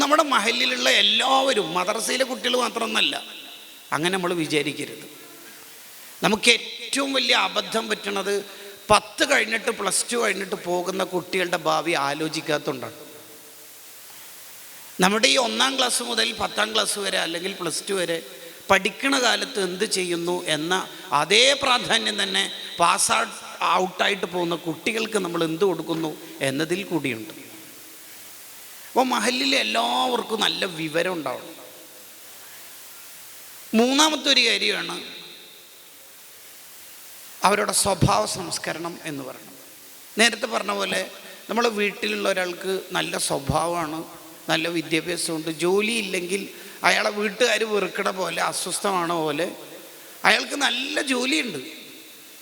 നമ്മുടെ മഹല്ലിലുള്ള എല്ലാവരും, മദ്രസയിലെ കുട്ടികൾ മാത്രമൊന്നല്ല, അങ്ങനെ നമ്മൾ വിചാരിക്കരുത്. നമുക്ക് ഏറ്റവും വലിയ അബദ്ധം പറ്റണത് 10 കഴിഞ്ഞിട്ട് +2 കഴിഞ്ഞിട്ട് പോകുന്ന കുട്ടികളുടെ ഭാവി ആലോചിക്കാത്തതുകൊണ്ടാണ്. നമ്മുടെ ഈ 1ാം ക്ലാസ് മുതൽ 10ാം ക്ലാസ് വരെ അല്ലെങ്കിൽ +2 വരെ പഠിക്കണ കാലത്ത് എന്ത് ചെയ്യുന്നു എന്ന അതേ പ്രാധാന്യം തന്നെ പാസ് ഔട്ടായിട്ട് പോകുന്ന കുട്ടികൾക്ക് നമ്മൾ എന്ത് കൊടുക്കുന്നു എന്നതിൽ കൂടിയുണ്ട്. അപ്പോൾ മഹല്ലിലെ എല്ലാവർക്കും നല്ല വിവരം ഉണ്ടാവണം. മൂന്നാമത്തെ ഒരു കാര്യമാണ് അവരുടെ സ്വഭാവ സംസ്കരണം എന്ന് പറയുന്നത്. നേരത്തെ പറഞ്ഞ പോലെ നമ്മളെ വീട്ടിലുള്ള ഒരാൾക്ക് നല്ല സ്വഭാവമാണ്, നല്ല വിദ്യാഭ്യാസമുണ്ട്, ജോലി ഇല്ലെങ്കിൽ അയാളെ വീട്ടുകാർ വെറുക്കണ പോലെ, അസ്വസ്ഥമാണ പോലെ അയാൾക്ക് നല്ല ജോലിയുണ്ട്.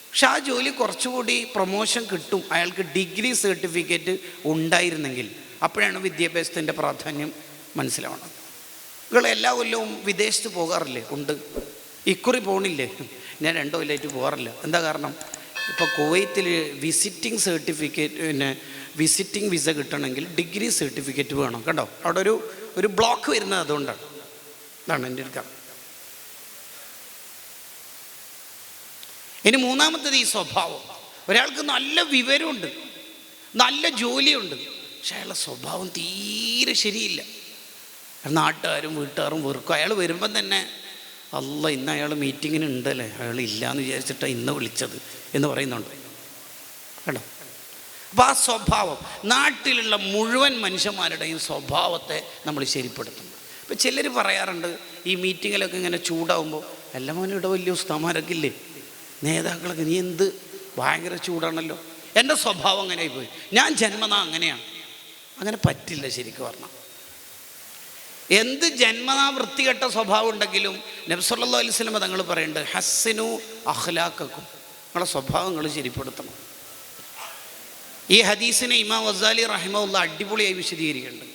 പക്ഷെ ആ ജോലി കുറച്ചുകൂടി പ്രൊമോഷൻ കിട്ടും അയാൾക്ക് ഡിഗ്രി സർട്ടിഫിക്കറ്റ് ഉണ്ടായിരുന്നെങ്കിൽ. അപ്പോഴാണ് വിദ്യാഭ്യാസത്തിൻ്റെ പ്രാധാന്യം മനസ്സിലാവണം. നിങ്ങൾ എല്ലാ കൊല്ലവും വിദേശത്ത് പോകാറില്ലേ? ഉണ്ട്. ഇക്കുറി പോകണില്ലേ? ഞാൻ 2 കൊല്ലമായിട്ട് പോകാറില്ല. എന്താ കാരണം? ഇപ്പോൾ കുവൈത്തിൽ വിസിറ്റിംഗ് വിസ കിട്ടണമെങ്കിൽ ഡിഗ്രി സർട്ടിഫിക്കറ്റ് വേണം. കണ്ടോ, അവിടെ ഒരു ബ്ലോക്ക് വരുന്നത് അതുകൊണ്ടാണ്. അതാണ് എൻ്റെ ഒരു കാരണം. ഇനി മൂന്നാമത്തേത് ഈ സ്വഭാവം. ഒരാൾക്ക് നല്ല വിവരമുണ്ട്, നല്ല ജോലിയുണ്ട്, പക്ഷെ അയാളുടെ സ്വഭാവം തീരെ ശരിയില്ല. നാട്ടുകാരും വീട്ടുകാരും വെറുക്കും. അയാൾ വരുമ്പം തന്നെ അല്ല ഇന്ന് അയാൾ മീറ്റിങ്ങിന് ഉണ്ടല്ലേ, അയാൾ ഇല്ലയെന്ന് വിചാരിച്ചിട്ടാണ് ഇന്ന് വിളിച്ചത് എന്ന് പറയുന്നുണ്ട്. കേട്ടോ, അപ്പോൾ ആ സ്വഭാവം നാട്ടിലുള്ള മുഴുവൻ മനുഷ്യന്മാരുടെയും സ്വഭാവത്തെ നമ്മൾ ശരിപ്പെടുത്തണം. ഇപ്പം ചിലർ പറയാറുണ്ട് ഈ മീറ്റിങ്ങിലൊക്കെ ഇങ്ങനെ ചൂടാവുമ്പോൾ, എല്ലാ മോനും ഇവിടെ വലിയ ഉസ്താമാരൊക്കെ ഇല്ലേ, നേതാക്കളൊക്കെ, നീ എന്ത് ഭയങ്കര ചൂടാണല്ലോ. എൻ്റെ സ്വഭാവം അങ്ങനെ ആയിപ്പോയി, ഞാൻ ജന്മനാ അങ്ങനെയാണ്. അങ്ങനെ പറ്റില്ല. ശരിക്കും പറഞ്ഞാൽ എന്ത് ജന്മനാ വൃത്തികെട്ട സ്വഭാവം ഉണ്ടെങ്കിലും നബി സല്ലല്ലാഹു അലൈഹി വസല്ലം തങ്ങൾ പറയുന്നുണ്ട്, ഹസ്സിനു അഖ്ലാഖക്കും, നിങ്ങളുടെ സ്വഭാവങ്ങൾ ശരിപ്പെടുത്തണം. ഈ ഹദീസിനെ ഇമാം ഗസാലി റഹിമഹുല്ലാഹ് അടിപൊളിയായി വിശദീകരിക്കുന്നുണ്ട്.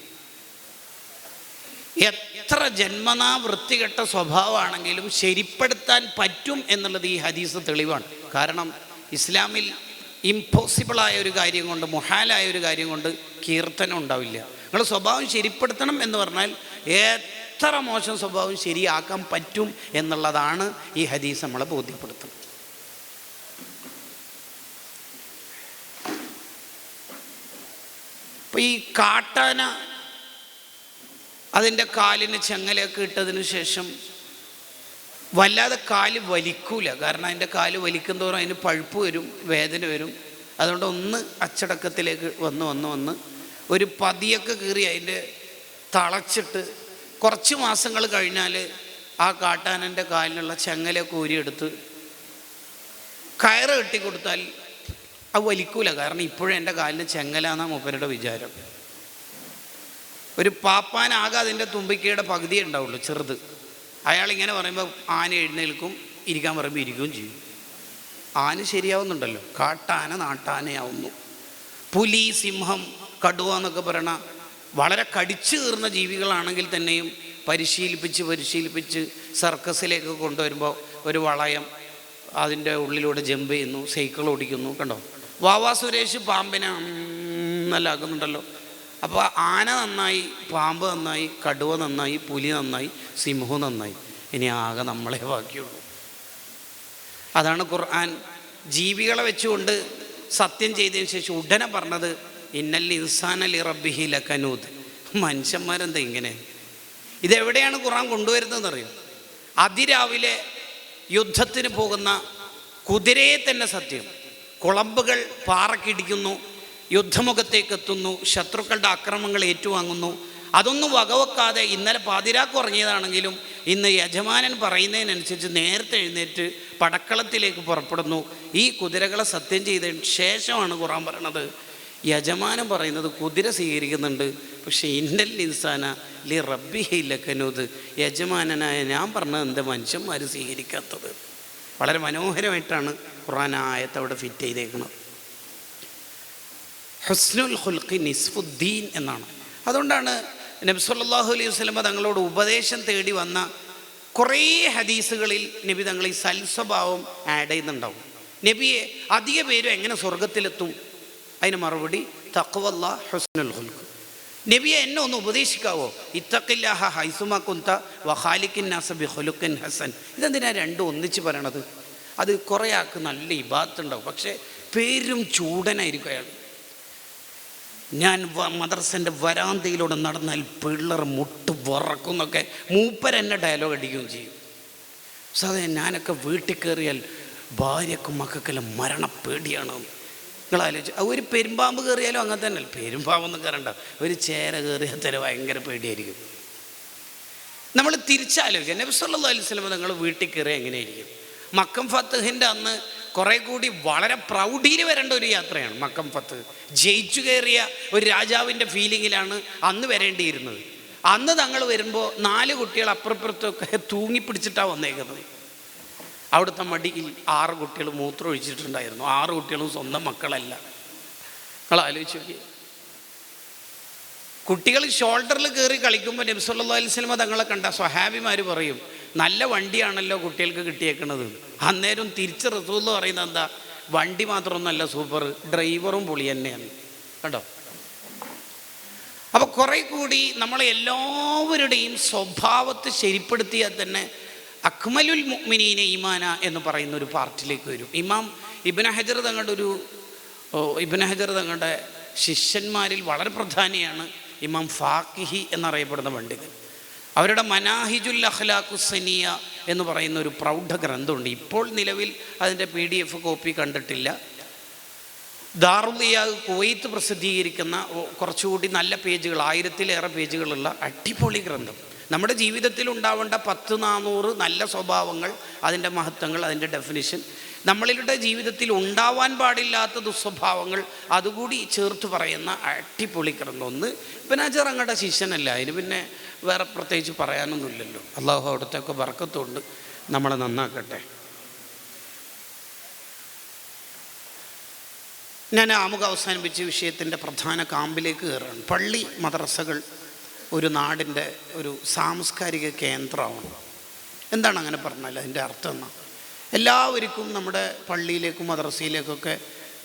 എത്ര ജന്മനാ വൃത്തികെട്ട സ്വഭാവമാണെങ്കിലും ശരിപ്പെടുത്താൻ പറ്റും എന്നുള്ളത് ഈ ഹദീസ് തെളിവാണ്. കാരണം ഇസ്ലാമിൽ ഇമ്പോസിബിളായ ഒരു കാര്യം കൊണ്ട്, മുഹാലായ ഒരു കാര്യം കൊണ്ട് കീർത്തനം ഉണ്ടാവില്ല. നിങ്ങൾ സ്വഭാവം ശരിപ്പെടുത്തണം എന്ന് പറഞ്ഞാൽ എത്ര മോശം സ്വഭാവം ശരിയാക്കാൻ പറ്റും എന്നുള്ളതാണ് ഈ ഹദീസ് നമ്മളെ ബോധ്യപ്പെടുത്തുന്നത്. അപ്പോൾ ഈ കാട്ടാന അതിൻ്റെ കാലിന് ചെങ്ങലയൊക്കെ ഇട്ടതിന് ശേഷം വല്ലാതെ കാല് വലിക്കൂല. കാരണം അതിൻ്റെ കാല് വലിക്കുന്തോറും അതിന് പഴുപ്പ് വരും, വേദന വരും. അതുകൊണ്ട് ഒന്ന് അച്ചടക്കത്തിലേക്ക് വന്ന് ഒരു പതിയൊക്കെ കീറി അതിൻ്റെ തളച്ചിട്ട് കുറച്ച് മാസങ്ങൾ കഴിഞ്ഞാൽ ആ കാട്ടാനൻ്റെ കാലിനുള്ള ചെങ്ങലയൊക്കെ ഊരിയെടുത്ത് കയറ് കെട്ടിക്കൊടുത്താൽ അത് വലിക്കൂല. കാരണം ഇപ്പോഴും എൻ്റെ കാലിന് ചെങ്ങലാന്നാണ് മൂപ്പരുടെ വിചാരം. ഒരു പാപ്പാനാകെ അതിൻ്റെ തുമ്പിക്കയുടെ പകുതിയേ ഉണ്ടാവുള്ളൂ, ചെറുത്. അയാളിങ്ങനെ പറയുമ്പോൾ ആന എഴുന്നേൽക്കും, ഇരിക്കാൻ പറയുമ്പോൾ ഇരിക്കുകയും ചെയ്യും. ആന ശരിയാവുന്നുണ്ടല്ലോ, കാട്ടാന നാട്ടാനയാവുന്നു. പുലി, സിംഹം, കടുവ എന്നൊക്കെ പറയണ വളരെ കടിച്ചു കീറുന്ന ജീവികളാണെങ്കിൽ തന്നെയും പരിശീലിപ്പിച്ച് സർക്കസിലേക്ക് കൊണ്ടുവരുമ്പോൾ ഒരു വളയം അതിൻ്റെ ഉള്ളിലൂടെ ജമ്പ് ചെയ്യുന്നു, സൈക്കിൾ ഓടിക്കുന്നു. കണ്ടോ, വാവാ സുരേഷ് പാമ്പിനെ നല്ല ആക്കുന്നുണ്ടല്ലോ. അപ്പോൾ ആന നന്നായി, പാമ്പ് നന്നായി, കടുവ നന്നായി, പുലി നന്നായി, സിംഹം നന്നായി. ഇനി ആകെ നമ്മളെ ബാക്കിയുള്ളൂ. അതാണ് ഖുർആൻ ജീവികളെ വെച്ചുകൊണ്ട് സത്യം ചെയ്തതിന് ശേഷം ഉടനെ പറഞ്ഞത്, ഇന്നൽ ഇൻസാന ലി റബ്ബിഹി ലകനൂദ്. മനുഷ്യന്മാരെന്താ ഇങ്ങനെ? ഇതെവിടെയാണ് ഖുർആൻ കൊണ്ടുവരുന്നതെന്നറിയോ? അതിരാവിലെ യുദ്ധത്തിന് പോകുന്ന കുതിരയെ തന്നെ സത്യം, കുളമ്പുകൾ പാറക്കിടിക്കുന്നു, യുദ്ധമുഖത്തേക്ക് എത്തുന്നു, ശത്രുക്കളുടെ ആക്രമണങ്ങൾ ഏറ്റുവാങ്ങുന്നു. അതൊന്നും വകവെക്കാതെ ഇന്നലെ പാതിരാക്ക് ഉറങ്ങിയതാണെങ്കിലും ഇന്ന് യജമാനൻ പറയുന്നതിനനുസരിച്ച് നേരത്തെ എഴുന്നേറ്റ് പടക്കളത്തിലേക്ക് പുറപ്പെടുന്നു. ഈ കുതിരകളെ സത്യം ചെയ്തതിന് ശേഷമാണ് ഖുർആൻ പറയണത്, യജമാനൻ പറയുന്നത് കുതിര സ്വീകരിക്കുന്നുണ്ട്, പക്ഷേ ഇന്നൽ ഇൻസാന ലി റബ്ബിഹി ലകനൂദ്, യജമാനനായ ഞാൻ പറഞ്ഞത് എന്താ മനുഷ്യന്മാർ സ്വീകരിക്കാത്തത്. വളരെ മനോഹരമായിട്ടാണ് ഖുർആൻ ആയത്ത് അവിടെ ഫിറ്റ് ചെയ്തേക്കുന്നത്. ഹുസ്നുൽ ഖുൽഖി നിസ്ഫുദ്ദീൻ എന്നാണ്. അതുകൊണ്ടാണ് നബി സല്ലല്ലാഹു അലൈഹി വസല്ലം തങ്ങളോട് ഉപദേശം തേടി വന്ന കുറേ ഹദീസുകളിൽ നബി തങ്ങൾ ഈ സൽസ്വഭാവം ആഡ് ചെയ്യുന്നുണ്ടാവും. നബിയെ അധിക പേരും എങ്ങനെ സ്വർഗത്തിലെത്തും? അതിന് മറുപടി തഖ്വല്ലാഹ് ഹുസ്നുൽ ഖുൽഖ്. നബിയെ എന്നെ ഒന്ന് ഉപദേശിക്കാവോ? ഇത്തഖില്ലാഹ ഹൈസുമാ കുന്ത വഖാലിഖിൻ നാസ ബിഖുലുഖിൻ ഹസൻ. ഇതെന്തിനാ രണ്ടും ഒന്നിച്ച് പറയണത്? അത് കുറേ ആൾക്ക് നല്ല ഇബാദത്തുണ്ടാവും, പക്ഷേ പേരും ചൂടനായിരിക്കും അയാൾ. ഞാൻ മദ്രസൻ്റെ വരാന്തയിലൂടെ നടന്നാൽ പിള്ളേർ മുട്ട് വിറക്കുന്നൊക്കെ മൂപ്പരെന്നെ ഡയലോഗ് അടിക്കുകയും ചെയ്യും. സാധേ ഞാനൊക്കെ വീട്ടിൽ കയറിയാൽ ഭാര്യക്കും മക്കൾക്കെല്ലാം മരണപ്പേടിയാണ്. നിങ്ങൾ ആലോചിച്ച് ഒരു പെരുമ്പാമ്പ് കയറിയാലും അങ്ങനെ തന്നെ. പെരുമ്പാമ്പൊന്നും കയറണ്ട, ഒരു ചേര കയറിയാൽ തന്നെ ഭയങ്കര പേടിയായിരിക്കും. നമ്മൾ തിരിച്ചാലോചിക്കുക, നബി സല്ലല്ലാഹു അലൈഹി വസല്ലം നിങ്ങൾ വീട്ടിൽ കയറിയാൽ എങ്ങനെയായിരിക്കും? മക്കം ഫത്തഹിൻ്റെ അന്ന് കുറേ കൂടി വളരെ പ്രൗഢിയിൽ വരേണ്ട ഒരു യാത്രയാണ് മക്കം ഫത്ത്. ജയിച്ചു കയറിയ ഒരു രാജാവിൻ്റെ ഫീലിങ്ങിലാണ് അന്ന് വരേണ്ടിയിരുന്നത്. അന്ന് തങ്ങൾ വരുമ്പോൾ 4 കുട്ടികൾ അപ്പുറപ്പുറത്തൊക്കെ തൂങ്ങിപ്പിടിച്ചിട്ടാണ് വന്നേക്കുന്നത്. അവിടുത്തെ മടിയിൽ 6 കുട്ടികൾ മൂത്രം ഒഴിച്ചിട്ടുണ്ടായിരുന്നു. 6 കുട്ടികളും സ്വന്തം മക്കളല്ല. നിങ്ങൾ ആലോചിച്ച് നോക്കി. കുട്ടികൾ ഷോൾഡറിൽ കയറി കളിക്കുമ്പോൾ നബി സല്ലല്ലാഹു അലൈഹി വസല്ലം തങ്ങളെ കണ്ട സ്വഹാബിമാർ പറയും, നല്ല വണ്ടിയാണല്ലോ കുട്ടികൾക്ക് കിട്ടിയേക്കണത്. അന്നേരം തിരിച്ച് റസൂൽ പറയുന്നത് എന്താ? വണ്ടി മാത്രമൊന്നുമല്ല സൂപ്പർ, ഡ്രൈവറും പൊളി തന്നെയാണ്. കേട്ടോ? അപ്പോൾ കുറേ കൂടി നമ്മളെ എല്ലാവരുടെയും സ്വഭാവത്തെ ശരിപ്പെടുത്തിയാൽ തന്നെ അക്മലുൽ മുഅ്മിനീന ഈമാന എന്ന് പറയുന്ന ഒരു പാർട്ടിലേക്ക് വരും. ഇമാം ഇബ്നു ഹജർ തങ്ങളുടെ ശിഷ്യന്മാരിൽ വളരെ പ്രധാനിയാണ് ഇമാം ഫാക്കിഹി എന്നറിയപ്പെടുന്ന പണ്ഡിതൻ. അവരുടെ മനാഹിജുൽ അഖ്ലാഖുസ്സനിയ എന്ന് പറയുന്ന ഒരു പ്രൗഢ ഗ്രന്ഥമുണ്ട്. ഇപ്പോൾ നിലവിൽ അതിൻ്റെ PDF കോപ്പി കണ്ടിട്ടില്ല. ദാറുൽ ഇയാദ് കുവൈത്ത് പ്രസിദ്ധീകരിക്കുന്ന കുറച്ചുകൂടി നല്ല പേജുകൾ, 1000-ലേറെ പേജുകളുള്ള അടിപൊളി ഗ്രന്ഥം. നമ്മുടെ ജീവിതത്തിൽ ഉണ്ടാവേണ്ട 10-400 നല്ല സ്വഭാവങ്ങൾ, അതിൻ്റെ മഹത്വങ്ങൾ, അതിൻ്റെ ഡെഫിനിഷൻ, നമ്മളുടെ ജീവിതത്തിൽ ഉണ്ടാവാൻ പാടില്ലാത്ത ദുസ്വഭാവങ്ങൾ അതുകൂടി ചേർത്ത് പറയുന്ന അടിപൊളി ഗ്രന്ഥം. ഒന്ന് ഇബ്നു ഹജർ അങ്ങയുടെ ശിഷ്യനല്ല, അതിന് പിന്നെ വേറെ പ്രത്യേകിച്ച് പറയാനൊന്നുമില്ലല്ലോ. അള്ളാഹു അവിടുത്തെയൊക്കെ ബർക്കത്തുണ്ട്, നമ്മളെ നന്നാക്കട്ടെ. ഞാൻ ആമുഖം അവസാനിപ്പിച്ച വിഷയത്തിൻ്റെ പ്രധാന കാമ്പിലേക്ക് കയറുകയാണ്. പള്ളി മദ്രസകൾ ഒരു നാടിൻ്റെ ഒരു സാംസ്കാരിക കേന്ദ്രമാണ്. എന്താണ് അങ്ങനെ പറഞ്ഞാൽ അതിൻ്റെ അർത്ഥം എന്നാ? എല്ലാവർക്കും നമ്മുടെ പള്ളിയിലേക്കും മദ്രസയിലേക്കൊക്കെ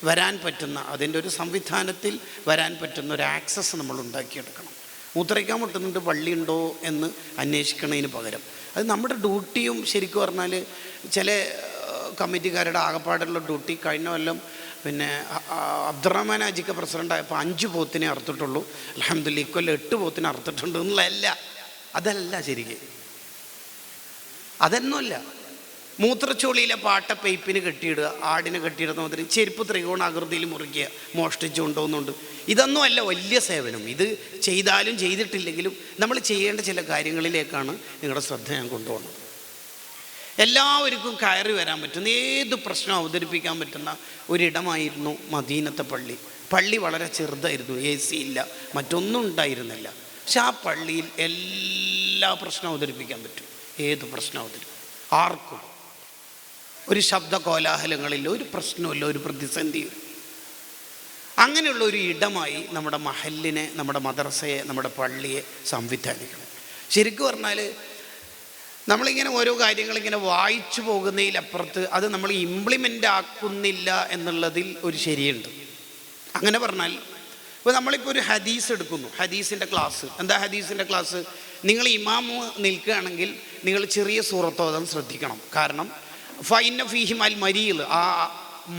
വരാൻ പറ്റുന്ന, അതിൻ്റെ ഒരു സംവിധാനത്തിൽ വരാൻ പറ്റുന്ന ഒരു ആക്സസ് നമ്മൾ ഉണ്ടാക്കിയെടുക്കണം. മൂത്രയ്ക്കാൻ മുട്ടുന്നുണ്ട്, പള്ളിയുണ്ടോ എന്ന് അന്വേഷിക്കുന്നതിന് പകരം അത് നമ്മുടെ ഡ്യൂട്ടിയും. ശരിക്കും പറഞ്ഞാൽ ചില കമ്മിറ്റിക്കാരുടെ ആകപ്പാടുള്ള ഡ്യൂട്ടി, കഴിഞ്ഞ കൊല്ലം പിന്നെ അബ്ദുറഹ്മാൻ ഹാജിക്ക് പ്രസിഡൻ്റായപ്പോൾ 5 പോത്തിനെ അറുത്തിട്ടുള്ളൂ. അൽഹംദുലില്ലാഹ് ഇക്കൊല്ലം 8 പോത്തിനെ അറുത്തിട്ടുണ്ട് എന്നുള്ളതല്ല. അതല്ല ശരിക്കും, അതൊന്നുമല്ല. മൂത്രച്ചോളിയിലെ പാട്ട പൈപ്പിന് കെട്ടിയിടുക, ആടിനെ കെട്ടിയിടുന്ന മാതിരി ചെരുപ്പ് ത്രികോണാകൃതിയിൽ മുറിക്കുക, മോഷ്ടിച്ചു കൊണ്ടുപോകുന്നുണ്ട്. ഇതൊന്നും അല്ല വലിയ സേവനം. ഇത് ചെയ്താലും ചെയ്തിട്ടില്ലെങ്കിലും നമ്മൾ ചെയ്യേണ്ട ചില കാര്യങ്ങളിലേക്കാണ് നിങ്ങളുടെ ശ്രദ്ധ ഞാൻ കൊണ്ടുപോകുന്നത്. എല്ലാവർക്കും കയറി വരാൻ പറ്റുന്ന, ഏത് പ്രശ്നം അവതരിപ്പിക്കാൻ പറ്റുന്ന ഒരിടമായിരുന്നു മദീനത്തെ പള്ളി. പള്ളി വളരെ ചെറുതായിരുന്നു, AC ഇല്ല, മറ്റൊന്നും ഉണ്ടായിരുന്നില്ല. പക്ഷെ ആ പള്ളിയിൽ എല്ലാ പ്രശ്നവും അവതരിപ്പിക്കാൻ പറ്റും. ഏത് പ്രശ്നം അവതരിപ്പിക്കും, ആർക്കും ഒരു ശബ്ദ കോലാഹലങ്ങളില്ല, ഒരു പ്രശ്നമില്ല, ഒരു പ്രതിസന്ധിയും. അങ്ങനെയുള്ള ഒരു ഇടമായി നമ്മുടെ മഹല്ലിനെ, നമ്മുടെ മദ്രസയെ, നമ്മുടെ പള്ളിയെ സംവിധാനിക്കണം. ശരിക്കും പറഞ്ഞാൽ നമ്മളിങ്ങനെ ഓരോ കാര്യങ്ങളിങ്ങനെ വായിച്ചു പോകുന്നതിലപ്പുറത്ത് അത് നമ്മൾ ഇംപ്ലിമെൻ്റ് ആക്കുന്നില്ല എന്നുള്ളതിൽ ഒരു ശരിയുണ്ട്. അങ്ങനെ പറഞ്ഞാൽ ഇപ്പോൾ നമ്മളിപ്പോൾ ഒരു ഹദീസ് എടുക്കുന്നു, ഹദീസിൻ്റെ ക്ലാസ്. എന്താ ഹദീസിൻ്റെ ക്ലാസ്? നിങ്ങൾ ഇമാമ് നിൽക്കുകയാണെങ്കിൽ നിങ്ങൾ ചെറിയ സൂറത്തോദം ശ്രദ്ധിക്കണം. കാരണം ഫൈന ഫീഹിം അൽ മരീദ്, ആ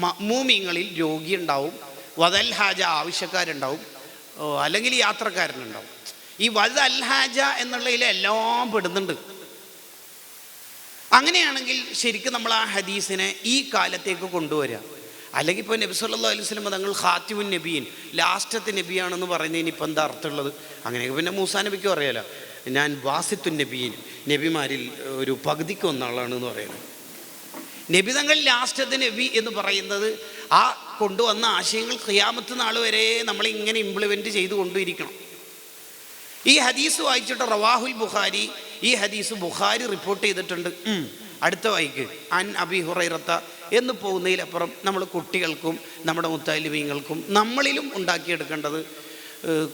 മഅ്മൂമിങ്ങളിൽ രോഗിയുണ്ടാവും, വദൽ ഹാജ ആവശ്യക്കാരുണ്ടാവും, അല്ലെങ്കിൽ യാത്രക്കാരനുണ്ടാവും. ഈ വദ അൽ ഹാജ എന്നുള്ളതിൽ എല്ലാം പെടുന്നുണ്ട്. അങ്ങനെയാണെങ്കിൽ ശരിക്കും നമ്മൾ ആ ഹദീസിനെ ഈ കാലത്തേക്ക് കൊണ്ടുവരിക. അല്ലെങ്കിൽ ഇപ്പോൾ നബി സല്ലല്ലാഹു അലൈഹി വസല്ലം തങ്ങൾ ഖാത്തിമുൻ നബിയീൻ, ലാസ്റ്റത്തെ നബിയാണെന്ന് പറയുന്നതിന് ഇപ്പം എന്താ അർത്ഥമുള്ളത്? അങ്ങനെയൊക്കെ പിന്നെ മൂസാ നബിക്കും അറിയാലോ, ഞാൻ വാസിത്തുൻ നബിയീൻ, നബിമാരിൽ ഒരു പകുതിക്ക് ഒന്നാളാണെന്ന് പറയുന്നത്. നബി തങ്ങൾ ലാസ്റ്റത്തെ നബി എന്ന് പറയുന്നത് ആ കൊണ്ടുവന്ന ആശയങ്ങൾ ഖിയാമത്ത് നാൾ വരെ നമ്മളിങ്ങനെ ഇംപ്ലിമെൻറ്റ് ചെയ്ത് കൊണ്ടിരിക്കണം. ഈ ഹദീസ് വായിച്ചിട്ട് റവാഹുൽ ബുഖാരി, ഈ ഹദീസ് ബുഖാരി റിപ്പോർട്ട് ചെയ്തിട്ടുണ്ട്. അടുത്ത വായിക്ക് അൻ അബി ഹുറൈറത്ത എന്ന് പോകുന്നതിലപ്പുറം നമ്മൾ കുട്ടികൾക്കും നമ്മുടെ മുത്തഅല്ലിമീങ്ങൾക്കും നമ്മളിലും ഉണ്ടാക്കിയെടുക്കേണ്ടത്,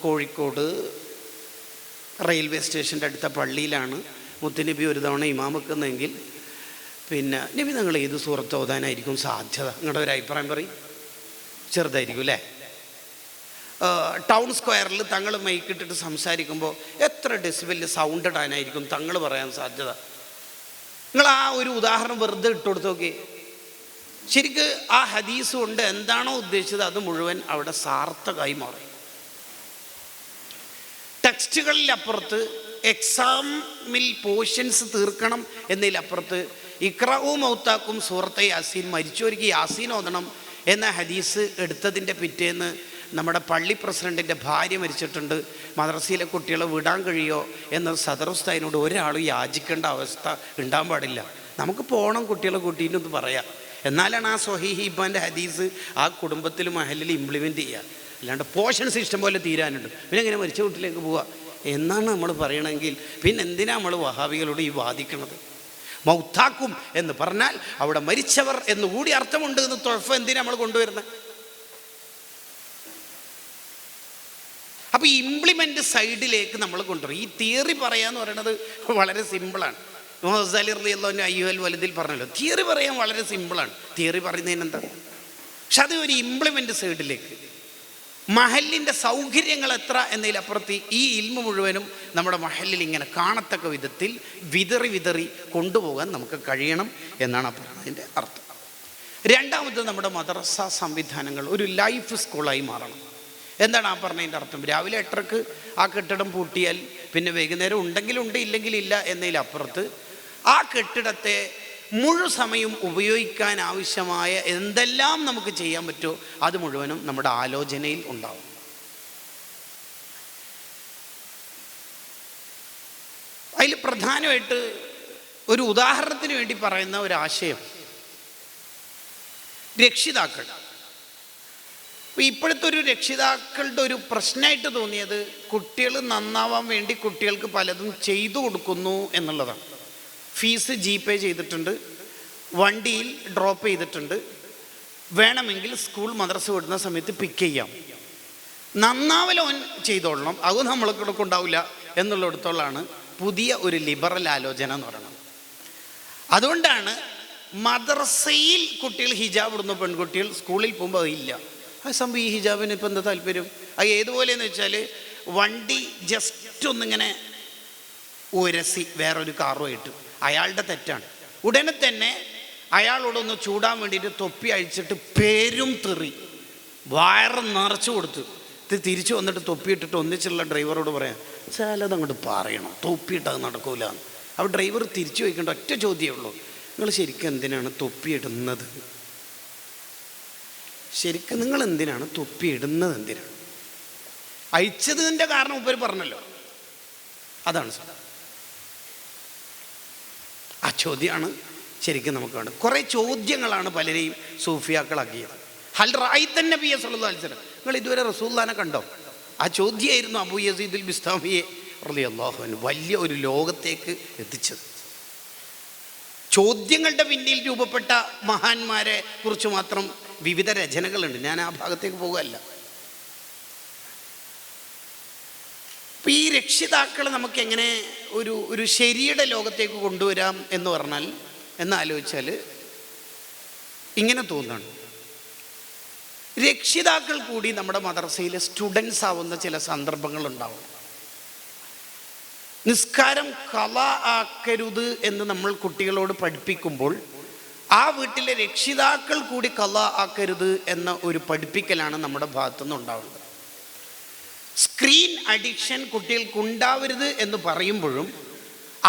കോഴിക്കോട് റെയിൽവേ സ്റ്റേഷൻ്റെ അടുത്ത പള്ളിയിലാണ് മുത്തുനബി ഒരു തവണ ഇമാം വെക്കുന്നതെങ്കിൽ പിന്നെ നബി നിങ്ങൾ ഏത് സൂറത്ത് ഓതാനായിരിക്കും സാധ്യത? നിങ്ങളുടെ ഒരു അഭിപ്രായം പറയും. ചെറുതായിരിക്കും അല്ലേ? ടൗൺ സ്ക്വയറിൽ തങ്ങൾ മൈക്കിട്ടിട്ട് സംസാരിക്കുമ്പോൾ എത്ര ഡെസിബലിൽ സൗണ്ട് ഇടാനായിരിക്കും തങ്ങൾ പറയാൻ സാധ്യത? നിങ്ങൾ ആ ഒരു ഉദാഹരണം വെറുതെ ഇട്ട് കൊടുത്ത് നോക്കി. ശരിക്ക് ആ ഹദീസ് കൊണ്ട് എന്താണോ ഉദ്ദേശിച്ചത് അത് മുഴുവൻ അവിടെ സാർത്ഥകമായി മാറി. ടെക്സ്റ്റുകളിലപ്പുറത്ത് എക്സാമിൽ പോർഷൻസ് തീർക്കണം എന്നതിലപ്പുറത്ത് ഇഖ്റഉ മൗതാക്കും സൂറത്തെ യാസീൻ, മരിച്ചവർക്ക് യാസീൻ ഓതണം എന്ന ഹദീസ് എടുത്തതിൻ്റെ പിറ്റേന്ന് നമ്മുടെ പള്ളി പ്രസിഡൻറ്റിൻ്റെ ഭാര്യ മരിച്ചിട്ടുണ്ട്, മദ്രസയിലെ കുട്ടികളെ വിടാൻ കഴിയോ എന്ന് സദർ ഉസ്താദിനോട് ഒരാളും യാചിക്കേണ്ട അവസ്ഥ ഉണ്ടാകാൻ പാടില്ല. നമുക്ക് പോകണം കുട്ടികളെ കൂട്ടിയിട്ടൊന്ന് പറയാം. എന്നാലാണ് ആ സ്വഹീഹ് ഇബ്ബാൻ്റെ ഹദീസ് ആ കുടുംബത്തിൽ മഹലിൽ ഇംപ്ലിമെൻറ്റ് ചെയ്യുക. അല്ലാണ്ട് പോർഷൻസ് ഇഷ്ടം പോലെ തീരാനുണ്ട്, പിന്നെ എങ്ങനെ മരിച്ച വീട്ടിലേക്ക് പോവുക എന്നാണ് നമ്മൾ പറയണമെങ്കിൽ പിന്നെ എന്തിനാണ് നമ്മൾ വഹാബികളോട് ഈ വാദിക്കുന്നത്? മൗത്താക്കും എന്ന് പറഞ്ഞാൽ അവിടെ മരിച്ചവർ എന്നുകൂടി അർത്ഥമുണ്ട് എന്ന് തൊഴഫ് എന്തിനാണ് നമ്മൾ കൊണ്ടുവരുന്നത്? അപ്പോൾ ഈ ഇംപ്ലിമെൻ്റ് സൈഡിലേക്ക് നമ്മൾ കൊണ്ടുവരും. ഈ തിയറി പറയാന്ന് പറയുന്നത് വളരെ സിമ്പിളാണ്. മുഹമ്മദ് റളിയല്ലാഹു അയ്യുഹൽ വലദിൽ പറഞ്ഞല്ലോ, തിയറി പറയാൻ വളരെ സിമ്പിളാണ്. തിയറി പറയുന്നതിന് എന്താ? പക്ഷെ അത് ഒരു ഇംപ്ലിമെൻ്റ് സൈഡിലേക്ക് മഹലിൻ്റെ സൗകര്യങ്ങൾ എത്ര എന്നതിലപ്പുറത്ത് ഈ ഇൽമു മുഴുവനും നമ്മുടെ മഹലിൽ ഇങ്ങനെ കാണത്തക്ക വിധത്തിൽ വിതറി കൊണ്ടുപോകാൻ നമുക്ക് കഴിയണം എന്നാണ് ആ പറഞ്ഞതിൻ്റെ അർത്ഥം. രണ്ടാമത്, നമ്മുടെ മദ്രസ സംവിധാനങ്ങൾ ഒരു ലൈഫ് സ്കൂളായി മാറണം. എന്താണ് ആ പറഞ്ഞതിൻ്റെ അർത്ഥം? രാവിലെ 8:00-ക്ക് ആ കെട്ടിടം പൂട്ടിയാൽ പിന്നെ വൈകുന്നേരം ഉണ്ടെങ്കിലുണ്ട് ഇല്ലെങ്കിലില്ല എന്നതിലപ്പുറത്ത് ആ കെട്ടിടത്തെ മുഴുവൻ സമയം ഉപയോഗിക്കാൻ ആവശ്യമായ എന്തെല്ലാം നമുക്ക് ചെയ്യാൻ പറ്റുമോ അത് മുഴുവനും നമ്മുടെ ആലോചനയിൽ ഉണ്ടാവും. അതിൽ പ്രധാനമായിട്ട് ഒരു ഉദാഹരണത്തിന് വേണ്ടി പറയുന്ന ഒരാശയം രക്ഷിതാക്കൾ. ഇപ്പോഴത്തെ ഒരു രക്ഷിതാക്കളുടെ ഒരു പ്രശ്നമായിട്ട് തോന്നിയത് കുട്ടികൾ നന്നാവാൻ വേണ്ടി കുട്ടികൾക്ക് പലതും ചെയ്തു കൊടുക്കുന്നു എന്നുള്ളതാണ്. ഫീസ് GPay ചെയ്തിട്ടുണ്ട്, വണ്ടിയിൽ ഡ്രോപ്പ് ചെയ്തിട്ടുണ്ട്, വേണമെങ്കിൽ സ്കൂൾ മദ്രസ വിടുന്ന സമയത്ത് പിക്ക് ചെയ്യാം, നന്നാവലോൻ ചെയ്തോളണം, അത് നമ്മളെ കൊണ്ടാവില്ല എന്നുള്ളിടത്തോളാണ് പുതിയ ഒരു ലിബറൽ ആലോചന എന്ന് പറയുന്നത്. അതുകൊണ്ടാണ് മദ്രസയിൽ കുട്ടികൾ ഹിജാബ് ഇടുന്ന പെൺകുട്ടികൾ സ്കൂളിൽ പോകുമ്പോൾ അതില്ല. ആ സംഭവം ഈ ഹിജാബിന് ഇപ്പം എന്താ താല്പര്യം? അത് ഏതുപോലെയെന്ന് വെച്ചാൽ വണ്ടി ജസ്റ്റ് ഒന്നിങ്ങനെ ഉരസി വേറൊരു കാറുമായിട്ട്, അയാളുടെ തെറ്റാണ്. ഉടനെ തന്നെ അയാളോടൊന്ന് ചൂടാൻ വേണ്ടിയിട്ട് തൊപ്പി അഴിച്ചിട്ട് പേരും തെറി വയറ് നിറച്ചു കൊടുത്ത് തിരിച്ചു വന്നിട്ട് തൊപ്പിയിട്ടിട്ട് ഒന്നിച്ചുള്ള ഡ്രൈവറോട് പറയാം, ചിലത് അങ്ങോട്ട് പറയണം, തൊപ്പിയിട്ടത് നടക്കൂല. അപ്പോൾ ഡ്രൈവർ തിരിച്ചു വയ്ക്കേണ്ട ഒറ്റ ചോദ്യമേ ഉള്ളൂ, നിങ്ങൾ ശരിക്കും എന്തിനാണ് തൊപ്പിയിടുന്നത്? ശരിക്കും നിങ്ങൾ എന്തിനാണ് തൊപ്പിയിടുന്നത്? എന്തിനാണ് അയച്ചതിൻ്റെ കാരണം ഉപരി പറഞ്ഞല്ലോ, അതാണ് സാർ. ആ ചോദ്യമാണ് ശരിക്കും നമുക്ക് വേണ്ടത്. കുറേ ചോദ്യങ്ങളാണ് പലരെയും സൂഫിയാക്കളാക്കിയത്. ഹൽ റഅയ്ത നബിയ സല്ലല്ലാഹു അലൈഹി വസല്ലം, നിങ്ങൾ ഇതുവരെ റസൂലുള്ളാഹിനെ കണ്ടോ? ആ ചോദ്യമായിരുന്നു അബൂ യസീദുൽ ബിസ്താമിയെ റളിയല്ലാഹു അൻഹു വലിയ ഒരു ലോകത്തേക്ക് എത്തിച്ചത്. ചോദ്യങ്ങളുടെ പിന്നിൽ രൂപപ്പെട്ട മഹാന്മാരെ കുറിച്ച് മാത്രം വിവിധ രചനകളുണ്ട്, ഞാൻ ആ ഭാഗത്തേക്ക് പോകുകയല്ല. അപ്പം ഈ രക്ഷിതാക്കളെ നമുക്കെങ്ങനെ ഒരു ശരിയുടെ ലോകത്തേക്ക് കൊണ്ടുവരാം എന്ന് പറഞ്ഞാൽ, എന്നാലോചിച്ചാൽ ഇങ്ങനെ തോന്നുകയാണ്, രക്ഷിതാക്കൾ കൂടി നമ്മുടെ മദ്രസയിലെ സ്റ്റുഡൻസ് ആവുന്ന ചില സന്ദർഭങ്ങളുണ്ടാവും. നിസ്കാരം ഖളാ ആക്കരുത് എന്ന് നമ്മൾ കുട്ടികളോട് പഠിപ്പിക്കുമ്പോൾ ആ വീട്ടിലെ രക്ഷിതാക്കൾ കൂടി ഖളാ ആക്കരുത് എന്ന ഒരു പഠിപ്പിക്കലാണ് നമ്മുടെ ഭാഗത്തുനിന്ന് ഉണ്ടാവുന്നത്. സ്ക്രീൻ അഡിക്ഷൻ കുട്ടികൾക്കുണ്ടാവരുത് എന്ന് പറയുമ്പോഴും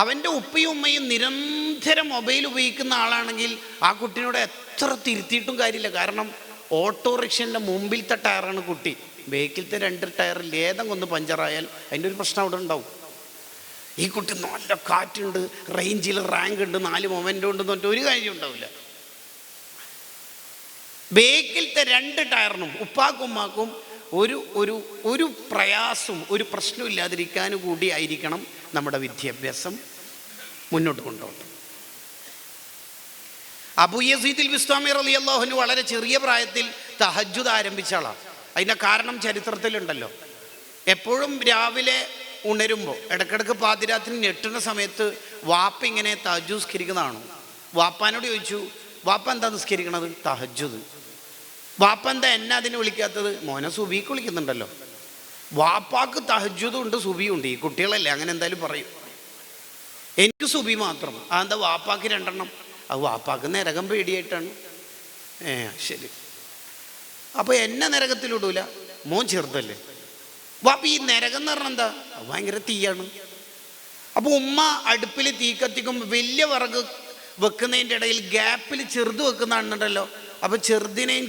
അവൻ്റെ ഉപ്പയും ഉമ്മയും നിരന്തരം മൊബൈൽ ഉപയോഗിക്കുന്ന ആളാണെങ്കിൽ ആ കുട്ടീനോട് എത്ര തിരുത്തിയിട്ടും കാര്യമില്ല. കാരണം ഓട്ടോറിക്ഷൻ്റെ മുമ്പിലത്തെ ടയറാണ് കുട്ടി, ബേക്കിലത്തെ 2 ടയറിൽ ഏതെങ്കിലും ഒന്ന് പഞ്ചറായാൽ അതിൻ്റെ ഒരു പ്രശ്നം അവിടെ ഉണ്ടാവും. ഈ കുട്ടി നല്ല കാറ്റുണ്ട്, റേഞ്ചിൽ റാങ്ക് ഉണ്ട്, 4 മൊമെൻ്റ് ഉണ്ടെന്ന് പറഞ്ഞിട്ട് ഒരു കാര്യം ഉണ്ടാവില്ല. ബേക്കിലത്തെ 2 ടയറിനും ഉപ്പാക്കും ഉമ്മാക്കും ഒരു പ്രയാസവും ഒരു പ്രശ്നവും ഇല്ലാതിരിക്കാനും കൂടി ആയിരിക്കണം നമ്മുടെ വിദ്യാഭ്യാസം മുന്നോട്ട് കൊണ്ടുപോകുന്നത്. അബൂ യസീദുൽ ബിസ്താമി റളിയല്ലാഹു അൻഹു വളരെ ചെറിയ പ്രായത്തിൽ തഹജ്ജുദ് ആരംഭിച്ച ആളാണ്. അതിൻ്റെ കാരണം ചരിത്രത്തിലുണ്ടല്ലോ. എപ്പോഴും രാവിലെ ഉണരുമ്പോൾ ഇടയ്ക്കിടയ്ക്ക് പാതിരാത്രി ഞെട്ടുന്ന സമയത്ത് വാപ്പ ഇങ്ങനെ തഹജ്ജുദ് നിസ്കരിക്കുന്നതാണോ? വാപ്പാനോട് ചോദിച്ചു, വാപ്പ എന്താ നിസ്കരിക്കണത്? തഹജ്ജുദ്. വാപ്പ എന്താ എന്നെ അതിന് വിളിക്കാത്തത്? മോനെ സുബിക്ക് വിളിക്കുന്നുണ്ടല്ലോ. വാപ്പാക്ക് തഹജ്ജുദും ഉണ്ട് സുബിയും ഉണ്ട്. ഈ കുട്ടികളല്ലേ അങ്ങനെ എന്തായാലും പറയും. എനിക്ക് സുബി മാത്രം. അതെന്താ വാപ്പാക്ക് 2 എണ്ണം? അത് വാപ്പാക്ക് നരകം പേടിയായിട്ടാണ്. ശരി. അപ്പോൾ എന്നെ നരകത്തിലിടൂല, മോൻ ചെറുതല്ലേ. വാപ്പ ഈ നരകം എന്ന് പറഞ്ഞാൽ എന്താ? ഭയങ്കര തീയാണ്. അപ്പോൾ ഉമ്മ അടുപ്പിൽ തീ കത്തിക്കുമ്പോൾ വലിയ വിറക് വെക്കുന്നതിൻ്റെ ഇടയിൽ ഗ്യാപ്പിൽ ചെറുത് വെക്കുന്നതാണെന്നുണ്ടല്ലോ. അപ്പോൾ ചെറുതിനെയും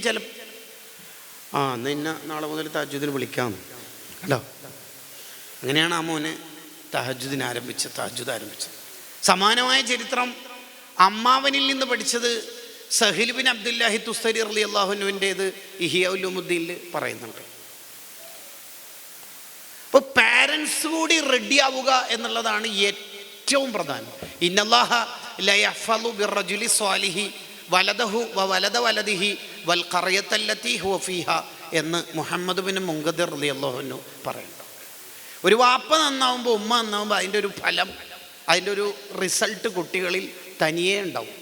നിന്നെ നാളെ മുതൽ തഹജ്ജുദിന് വിളിക്കാം കേട്ടോ. അങ്ങനെയാണ് ആ മോനെ തഹജ്ജുദ് ആരംഭിച്ചത്. സമാനമായ ചരിത്രം അമ്മാവനിൽ നിന്ന് പഠിച്ചത് സഹിൽ ബിൻ അബ്ദുല്ലാഹി തുസ്തരി റളിയല്ലാഹു അൻഹുവിൻ്റേത് ഇഹ്യാ ഉലൂമുദ്ദീനിൽ പറയുന്നുണ്ട്. അപ്പോൾ പാരൻസ് കൂടി റെഡിയാവുക എന്നുള്ളതാണ് ഏറ്റവും പ്രധാനം. ഇന്നല്ലാഹ ലയഹ്ഫളു ബിർറജുലി സ്വാലിഹി വലദഹു വലദ വലദിഹി വൽ ഖറയത്തല്ലതി ഹുവ ഫീഹാ എന്ന് മുഹമ്മദ് ബിൻ മുൻകദിർ റളിയല്ലാഹു അൻഹു പറയുന്നുണ്ട്. ഒരു വാപ്പ നന്നാവുമ്പോൾ, ഉമ്മ നന്നാവുമ്പോൾ അതിൻ്റെ ഒരു ഫലം, അതിൻ്റെ ഒരു റിസൾട്ട് കുട്ടികളിൽ തനിയേ ഉണ്ടാവും.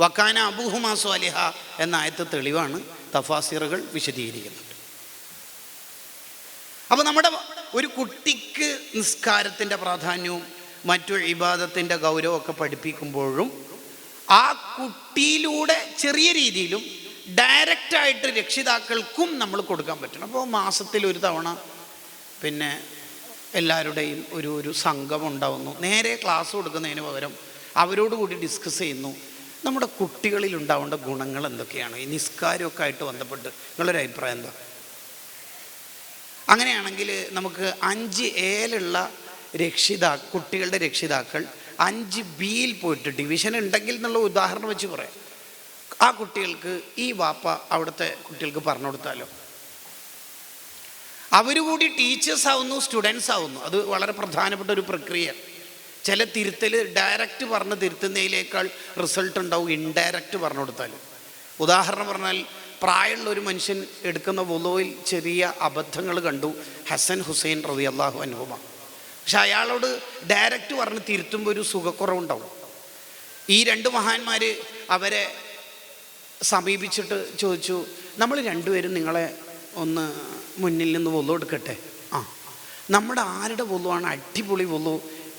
വക്കാന അബൂഹുമാ സ്വാലിഹ എന്ന ആയത്ത് തെളിവാണ്. തഫാസിറുകൾ വിശദീകരിക്കുന്നുണ്ട്. അപ്പോൾ നമ്മുടെ ഒരു കുട്ടിക്ക് നിസ്കാരത്തിൻ്റെ പ്രാധാന്യവും മറ്റു ഇബാദത്തിൻ്റെ ഗൗരവമൊക്കെ പഠിപ്പിക്കുമ്പോഴും ആ കുട്ടിയിലൂടെ ചെറിയ രീതിയിലും ഡയറക്റ്റായിട്ട് രക്ഷിതാക്കൾക്കും നമ്മൾ കൊടുക്കാൻ പറ്റണം. അപ്പോൾ മാസത്തിൽ ഒരു തവണ പിന്നെ എല്ലാവരുടെയും ഒരു സംഘം ഉണ്ടാവുന്നു. നേരെ ക്ലാസ് കൊടുക്കുന്നതിന് പകരം അവരോട് കൂടി ഡിസ്കസ് ചെയ്യുന്നു. നമ്മുടെ കുട്ടികളിൽ ഉണ്ടാവേണ്ട ഗുണങ്ങൾ എന്തൊക്കെയാണ് ഈ നിസ്കാരമൊക്കെ ആയിട്ട് ബന്ധപ്പെട്ട് നിങ്ങളൊരു അഭിപ്രായം എന്താ? അങ്ങനെയാണെങ്കിൽ നമുക്ക് 5A കുട്ടികളുടെ രക്ഷിതാക്കൾ 5Bയിൽ പോയിട്ട് ഡിവിഷൻ ഉണ്ടെങ്കിൽ എന്നുള്ള ഉദാഹരണം വെച്ച് പറയാം. ആ കുട്ടികൾക്ക് ഈ വാപ്പ അവിടുത്തെ കുട്ടികൾക്ക് പറഞ്ഞു കൊടുത്താലോ? അവരുകൂടി ടീച്ചേഴ്സ് ആവുന്നു, സ്റ്റുഡൻസ് ആവുന്നു. അത് വളരെ പ്രധാനപ്പെട്ട ഒരു പ്രക്രിയ. ചില തിരുത്തൽ ഡയറക്റ്റ് പറഞ്ഞ് തിരുത്തുന്നതിനേക്കാൾ റിസൾട്ട് ഉണ്ടാവും ഇൻഡയറക്റ്റ് പറഞ്ഞു കൊടുത്താൽ. ഉദാഹരണം പറഞ്ഞാൽ, പ്രായമുള്ള ഒരു മനുഷ്യൻ എടുക്കുന്ന വുളുവിൽ ചെറിയ അബദ്ധങ്ങൾ കണ്ടു ഹസൻ ഹുസൈൻ റളിയല്ലാഹു അൻഹുമ. പക്ഷെ അയാളോട് ഡയറക്റ്റ് പറഞ്ഞ് തിരുത്തുമ്പോൾ ഒരു സുഖക്കുറവുണ്ടാവും. ഈ 2 മഹാന്മാർ അവരെ സമീപിച്ചിട്ട് ചോദിച്ചു, നമ്മൾ 2 പേരും നിങ്ങളെ ഒന്ന് മുന്നിൽ നിന്ന് വുളു എടുക്കട്ടെ. നമ്മുടെ ആരുടെ വുളുവാണ് അടിപൊളി വുളു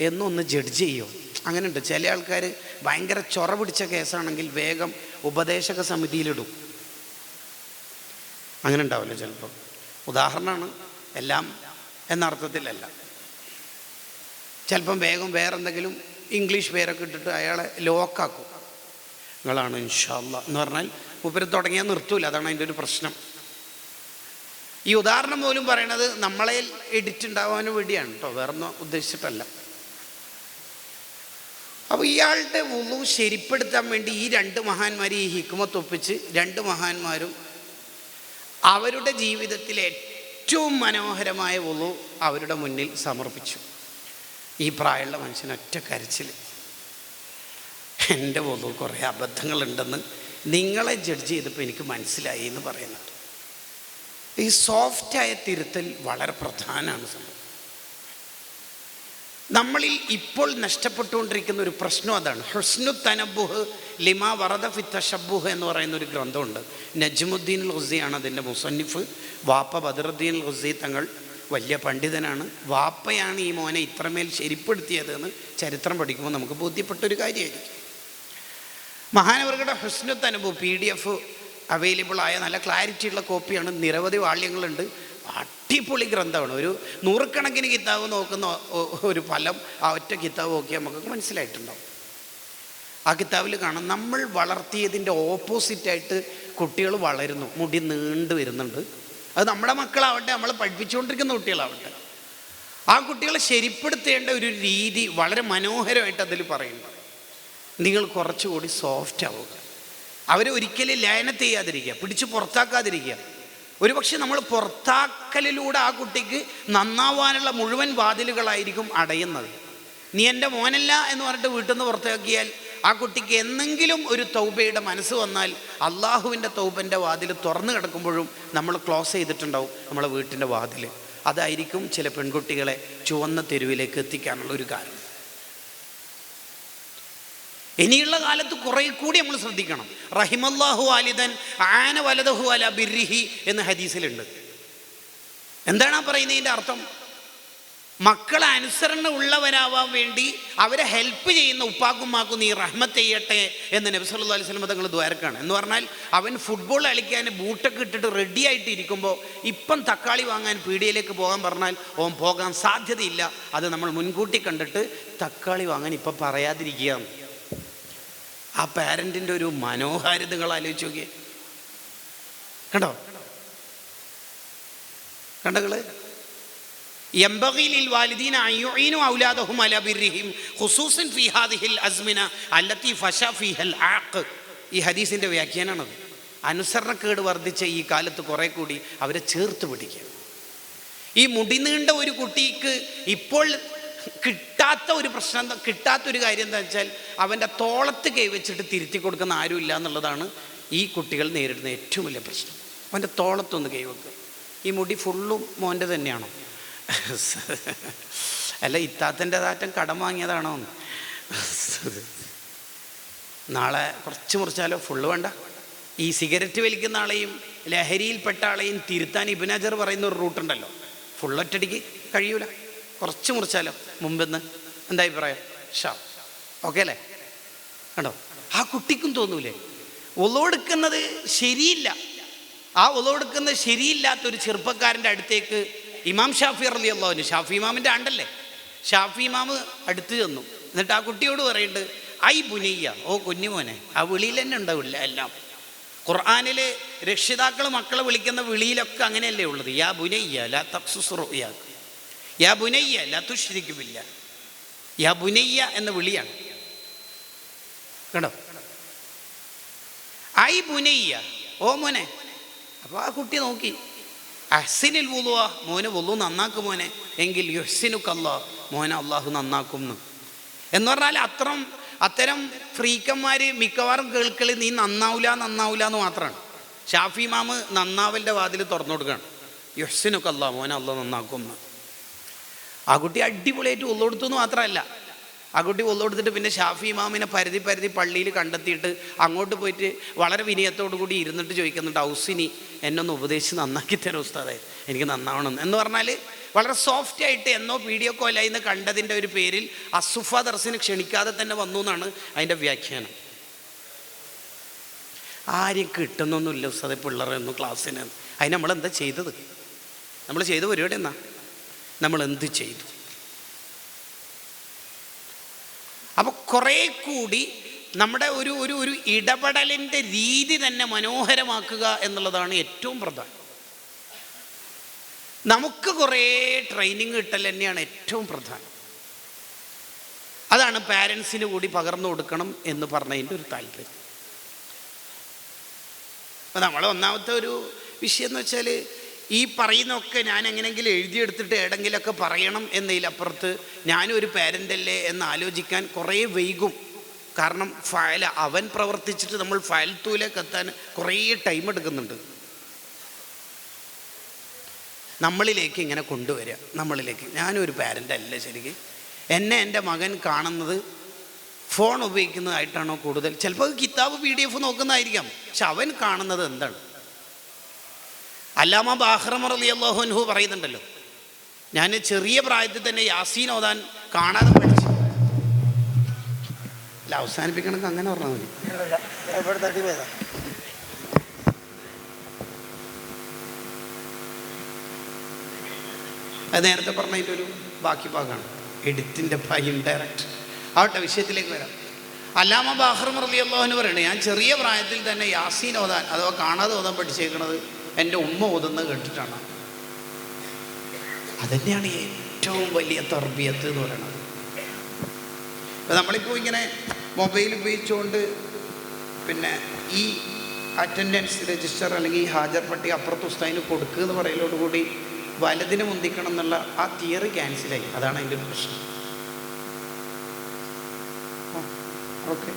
എന്നൊന്ന് ജഡ്ജ് ചെയ്യും. അങ്ങനെയുണ്ട്. ചില ആൾക്കാർ ഭയങ്കര ചൊറ പിടിച്ച കേസാണെങ്കിൽ വേഗം ഉപദേശക സമിതിയിലിടും. അങ്ങനെ ഉണ്ടാവില്ല ചിലപ്പോൾ. ഉദാഹരണമാണ്, എല്ലാം എന്നർത്ഥത്തിലല്ല. ചിലപ്പം വേഗം വേറെ എന്തെങ്കിലും ഇംഗ്ലീഷ് പേരൊക്കെ ഇട്ടിട്ട് അയാളെ ലോക്കാക്കും. നിങ്ങളാണ് ഇൻഷാ അല്ലാഹ് എന്ന് പറഞ്ഞാൽ മൂപ്പര് തുടങ്ങിയാൽ നിർത്തൂല. അതാണ് അതിൻ്റെ ഒരു പ്രശ്നം. ഈ ഉദാഹരണം പോലും പറയണത് നമ്മളെ എഡിറ്റ് ഉണ്ടാവാനും വേണ്ടിയാണ് കേട്ടോ, വേറൊന്നും ഉദ്ദേശിച്ചിട്ടല്ല. അപ്പോൾ ഇയാളുടെ വുളു ശരിപ്പെടുത്താൻ വേണ്ടി ഈ 2 മഹാന്മാർ ഈ ഹിക്മത്ത് ഒപ്പിച്ച് 2 മഹാന്മാരും അവരുടെ ജീവിതത്തിലെ ഏറ്റവും മനോഹരമായ വുളു അവരുടെ മുന്നിൽ സമർപ്പിച്ചു. ഈ പ്രായമുള്ള മനുഷ്യൻ ഒറ്റ കരച്ചിൽ, എൻ്റെ വുളു കുറേ അബദ്ധങ്ങളുണ്ടെന്ന് നിങ്ങളെ ജഡ്ജ് ചെയ്തപ്പോൾ എനിക്ക് മനസ്സിലായി എന്ന് പറയുന്നുണ്ട്. ഈ സോഫ്റ്റായ തിരുത്തൽ വളരെ പ്രധാനമാണ്. നമ്മളിൽ ഇപ്പോൾ നഷ്ടപ്പെട്ടുകൊണ്ടിരിക്കുന്ന ഒരു പ്രശ്നം അതാണ്. ഹുസ്നു തനബ്ബുഹ് ലിമാ വറദ ഫി തശബ്ബുഹ് എന്ന് പറയുന്ന ഒരു ഗ്രന്ഥമുണ്ട്. നജ്മുദ്ദീൻ അൽ ഖുസ്സിയാണ് അതിൻ്റെ മുസന്നിഫ്. വാപ്പ ബദറുദ്ദീൻ അൽ ഖുസ്സി തങ്ങൾ വലിയ പണ്ഡിതനാണ്. വാപ്പയാണ് ഈ മോനെ ഇത്രമേൽ ശരിപ്പെടുത്തിയതെന്ന് ചരിത്രം പഠിക്കുമ്പോൾ നമുക്ക് ബോധ്യപ്പെട്ടൊരു കാര്യമായിരിക്കും. മഹാനവറുകളുടെ ഹുസ്നു തനബ്ബുഹ് PDF അവൈലബിൾ ആയ നല്ല ക്ലാരിറ്റിയുള്ള കോപ്പിയാണ്. നിരവധി വാള്യങ്ങളുണ്ട്. അടിപൊളി ഗ്രന്ഥമാണ്. ഒരു 100 കണക്കിന് കിതാബ് നോക്കുന്ന ഒരു ഫലം ആ ഒറ്റ കിതാബ് നോക്കിയാൽ നമുക്ക് മനസ്സിലായിട്ടുണ്ടാവും. ആ കിതാബിൽ കാണാം, നമ്മൾ വളർത്തിയതിൻ്റെ ഓപ്പോസിറ്റായിട്ട് കുട്ടികൾ വളരുന്നു. മുടി നീണ്ടു വരുന്നുണ്ട്. അത് നമ്മുടെ മക്കളാവട്ടെ, നമ്മൾ പഠിപ്പിച്ചുകൊണ്ടിരിക്കുന്ന കുട്ടികളാവട്ടെ, ആ കുട്ടികളെ ശരിപ്പെടുത്തേണ്ട ഒരു രീതി വളരെ മനോഹരമായിട്ട് അതിൽ പറയുന്നു. നിങ്ങൾ കുറച്ചുകൂടി സോഫ്റ്റ് ആവുക. അവരെ ഒരിക്കലും ലയനത്ത് ചെയ്യാതിരിക്കുക, പിടിച്ച് പുറത്താക്കാതിരിക്കുക. ഒരുപക്ഷെ നമ്മൾ പുറത്താക്കലിലൂടെ ആ കുട്ടിക്ക് നന്നാവാനുള്ള മുഴുവൻ വാതിലുകളായിരിക്കും അടയുന്നത്. നീ എൻ്റെ മോനല്ല എന്ന് പറഞ്ഞിട്ട് വീട്ടിൽ നിന്ന് പുറത്താക്കിയാൽ ആ കുട്ടിക്ക് എന്നെങ്കിലും ഒരു തൗബയുടെ മനസ്സ് വന്നാൽ അള്ളാഹുവിൻ്റെ തൗബൻ്റെ വാതിൽ തുറന്നു കിടക്കുമ്പോഴും നമ്മൾ ക്ലോസ് ചെയ്തിട്ടുണ്ടാവും നമ്മളെ വീട്ടിൻ്റെ വാതിൽ. അതായിരിക്കും ചില പെൺകുട്ടികളെ ചുവന്ന തെരുവിലേക്ക് എത്തിക്കാനുള്ള ഒരു കാരണം. ഇനിയുള്ള കാലത്ത് കുറെ കൂടി നമ്മൾ ശ്രദ്ധിക്കണം. റഹിമല്ലാഹു വാലിദൻ ആന വലദഹു അല ബിർരിഹി എന്ന് ഹദീസിലുണ്ട്. എന്താണ് ആ പറയുന്നതിൻ്റെ അർത്ഥം? മക്കളെ അനുസരണ ഉള്ളവരാവാൻ വേണ്ടി അവരെ ഹെൽപ്പ് ചെയ്യുന്ന ഉപ്പാക്കുമാക്കും നീ റഹ്മത്ത് ചെയ്യട്ടെ എന്ന് നബി സല്ലല്ലാഹു അലൈഹി വസല്ലം തങ്ങൾ ദ്വാരക്കാണ്. എന്ന് പറഞ്ഞാൽ അവൻ ഫുട്ബോൾ കളിക്കാൻ ബൂട്ടൊക്കെ ഇട്ടിട്ട് റെഡി ആയിട്ട് ഇരിക്കുമ്പോൾ ഇപ്പം തക്കാളി വാങ്ങാൻ പീടികയിലേക്ക് പോകാൻ പറഞ്ഞാൽ ഓൻ പോകാൻ സാധ്യതയില്ല. അത് നമ്മൾ മുൻകൂട്ടി കണ്ടിട്ട് തക്കാളി വാങ്ങാൻ ഇപ്പം പറയാതിരിക്കുകയാണ്. ആ പാരൻറ്റിൻ്റെ ഒരു മനോഹാരിതകൾ ആലോചിച്ച് നോക്കിയേ. കണ്ടങ്ങള് ينبغي للوالدين أن يعينوا أولادهم على برهم خصوصا في هذه الأزمنة التي فشى فيها العاق. ഈ ഹദീസിൻ്റെ വ്യാഖ്യാനമാണത്. അനുസരണക്കേട് വർദ്ധിച്ച ഈ കാലത്ത് കുറെ കൂടി അവരെ ചേർത്ത് പിടിക്കുക. ഈ മുടി നീണ്ട ഒരു കുട്ടിക്ക് ഇപ്പോൾ കിട്ടാത്തൊരു കാര്യം എന്താ വെച്ചാൽ അവൻ്റെ തോളത്ത് കൈവച്ചിട്ട് തിരുത്തി കൊടുക്കുന്ന ആരുമില്ല എന്നുള്ളതാണ് ഈ കുട്ടികൾ നേരിടുന്ന ഏറ്റവും വലിയ പ്രശ്നം. അവൻ്റെ തോളത്തൊന്ന് കൈവെക്കുക. ഈ മുടി ഫുള്ളും മോൻ്റെ തന്നെയാണോ? അല്ല, ഇത്താത്തൻ്റെ താറ്റം കടം വാങ്ങിയതാണോ? നാളെ കുറച്ച് മുറിച്ചാലോ? ഫുള്ള് വേണ്ട. ഈ സിഗരറ്റ് വലിക്കുന്ന ആളെയും ലഹരിയിൽപ്പെട്ട ആളെയും തിരുത്താൻ ഇബ്നു ഹജർ പറയുന്ന ഒരു റൂട്ടുണ്ടല്ലോ. ഫുള്ളൊറ്റടിക്ക് കഴിയൂല, കുറച്ച് മുറിച്ചാലോ മുമ്പെന്ന്. എന്താ അഭിപ്രായം? ഓക്കെ അല്ലേ? കണ്ടോ, ആ കുട്ടിക്കും തോന്നൂലേ ഒളവെടുക്കുന്നത് ശരിയില്ല. ആ ഒളവെടുക്കുന്നത് ശരിയില്ലാത്തൊരു ചെറുപ്പക്കാരൻ്റെ അടുത്തേക്ക് ഇമാം ഷാഫി റളിയല്ലാഹു അൻഹു, ഷാഫി ഇമാമിൻ്റെ ആണ്ടല്ലേ, ഷാഫി ഇമാമ് അടുത്ത് ചെന്നു. എന്നിട്ട് ആ കുട്ടിയോട് പറയുന്നുണ്ട്, ഐ ബുനയ്യ, ഓ കുഞ്ഞുമോനെ. ആ വിളിയിൽ തന്നെ ഉണ്ടാവില്ല എല്ലാം. ഖുർആനിൽ രക്ഷിതാക്കൾ മക്കളെ വിളിക്കുന്ന വിളിയിലൊക്കെ അങ്ങനെയല്ലേ ഉള്ളത്. യാ ബുനയ്യ ലാ തഖ്സുസ് റുയാക, യാ ബുനയ്യ ലാ തുശ്രിക് ബില്ലാഹ്. യാ ബുനയ്യ എന്ന വിളിയാണ്. കണ്ടോ, ഐ ബുനയ്യ, ഓ മോനെ. അപ്പോൾ ആ കുട്ടി നോക്കി, അഹ്സിനിൽ വുളുവ, മോനെ വുളു നന്നാക്കും മോനെ, എങ്കിൽ യുഹ്സിനുക്കല്ലാഹ്, മോനെ അള്ളാഹു നന്നാക്കും എന്ന് പറഞ്ഞാൽ അത്തരം ഫ്രീക്കന്മാർ മിക്കവാറും കേൾക്കളി നീ നന്നാവില്ല എന്ന് മാത്രമാണ്. ഷാഫി ഇമാമ് നന്നാവലിൻ്റെ വാതിൽ തുറന്നു കൊടുക്കുകയാണ്. യുഹ്സിനുക്കല്ലാഹ്, മോനെ അള്ളാഹു നന്നാക്കും. ആ കുട്ടി അടിപൊളിയായിട്ട് ഉള്ളു കൊടുത്തു മാത്രമല്ല, ആ കുട്ടി ഉള്ളു കൊടുത്തിട്ട് പിന്നെ ഷാഫി ഇമാമിനെ പരതി പള്ളിയിൽ കണ്ടെത്തിയിട്ട് അങ്ങോട്ട് പോയിട്ട് വളരെ വിനയത്തോടു കൂടി ഇരുന്നിട്ട് ചോദിക്കുന്നുണ്ട്, ഔസിനി എന്നൊന്ന് ഉപദേശിച്ച് നന്നാക്കി തരും ഉസ്താദേ, എനിക്ക് നന്നാവണം എന്ന് പറഞ്ഞാൽ വളരെ സോഫ്റ്റ് ആയിട്ട് എന്നോ വീഡിയോ കോലായി എന്ന് കണ്ടതിൻ്റെ ഒരു പേരിൽ അസുഫ ദർസിന് ക്ഷണിക്കാതെ തന്നെ വന്നു എന്നാണ് അതിൻ്റെ വ്യാഖ്യാനം. ആരും കിട്ടുന്നൊന്നുമില്ല ഉസ്താദെ പിള്ളേരൊന്നും ക്ലാസ്സിന്. അതിന് നമ്മളെന്താ ചെയ്തത്? നമ്മൾ ചെയ്ത പരിപാടി എന്നാ? നമ്മൾ എന്ത് ചെയ്തു? അപ്പോൾ കുറേ കൂടി നമ്മുടെ ഒരു ഇടപെടലിൻ്റെ രീതി തന്നെ മനോഹരമാക്കുക എന്നുള്ളതാണ് ഏറ്റവും പ്രധാനം. നമുക്ക് കുറേ ട്രെയിനിങ് കിട്ടൽ തന്നെയാണ് ഏറ്റവും പ്രധാനം. അതാണ് പാരൻസിന് കൂടി പകർന്നു കൊടുക്കണം എന്ന് പറഞ്ഞതിൻ്റെ ഒരു താല്പര്യം. അപ്പോൾ നമ്മളെ ഒന്നാമത്തെ ഒരു വിഷയം എന്ന് വെച്ചാൽ ഈ പറയുന്നതൊക്കെ ഞാൻ എങ്ങനെയെങ്കിലും എഴുതിയെടുത്തിട്ട് എവിടെങ്കിലൊക്കെ പറയണം എന്നതിലപ്പുറത്ത് ഞാനും ഒരു പാരൻ്റല്ലേ എന്ന് ആലോചിക്കാൻ കുറേ വൈകും. കാരണം അവൻ പ്രവർത്തിച്ചിട്ട് നമ്മൾ ഫയൽത്തൂലേക്ക് എത്താൻ കുറേ ടൈം എടുക്കുന്നുണ്ട്. നമ്മളിലേക്ക് ഇങ്ങനെ കൊണ്ടുവരിക, നമ്മളിലേക്ക്. ഞാനൊരു പാരൻ്റല്ല ശരിക്കും. എൻ്റെ മകൻ കാണുന്നത് ഫോൺ ഉപയോഗിക്കുന്നതായിട്ടാണോ കൂടുതൽ? ചിലപ്പോൾ കിതാബ് PDF നോക്കുന്നതായിരിക്കാം, പക്ഷെ അവൻ കാണുന്നത് എന്താണ്? അല്ലാമ ബാഖറമ റളിയല്ലാഹു അൻഹു പറയുന്നുണ്ടല്ലോ, ഞാൻ ചെറിയ പ്രായത്തിൽ തന്നെ യാസീൻ ഓതാൻ കാണാതെ പഠിച്ചു. അല്ല, അവസാനിപ്പിക്കണമെങ്കിൽ അങ്ങനെ പറഞ്ഞാൽ മതി. അത് നേരത്തെ പറഞ്ഞതിൻ്റെ ഒരു ബാക്കി ഭാഗമാണ്, എഡിറ്റിൻ്റെ ഇൻഡയറക്റ്റ്. ആവട്ടെ, വിഷയത്തിലേക്ക് വരാം. അല്ലാമ ബാഖറമ റളിയല്ലാഹു അൻഹു പറയുന്നത്, ഞാൻ ചെറിയ പ്രായത്തിൽ തന്നെ യാസീൻ ഓതാൻ അഥവാ കാണാതെ ഓതാൻ പഠിച്ചേക്കുന്നത് എൻ്റെ ഉമ്മ ഓതുന്നത് കേട്ടിട്ടാണ്. അതുതന്നെയാണ് ഏറ്റവും വലിയ തർബിയത്ത് എന്ന് പറയുന്നത്. ഇപ്പം നമ്മളിപ്പോൾ ഇങ്ങനെ മൊബൈൽ ഉപയോഗിച്ചുകൊണ്ട് പിന്നെ ഈ അറ്റൻഡൻസ് രജിസ്റ്റർ അല്ലെങ്കിൽ ഹാജർ പട്ടിക അപ്പുറത്ത് ഉസ്താദിന് കൊടുക്കുക എന്ന് പറയലോടുകൂടി വലതിന് മുന്തിക്കണം എന്നുള്ള ആ തിയറി ക്യാൻസലായി. അതാണ് അതിൻ്റെ ഒരു പ്രശ്നം. ഓക്കെ,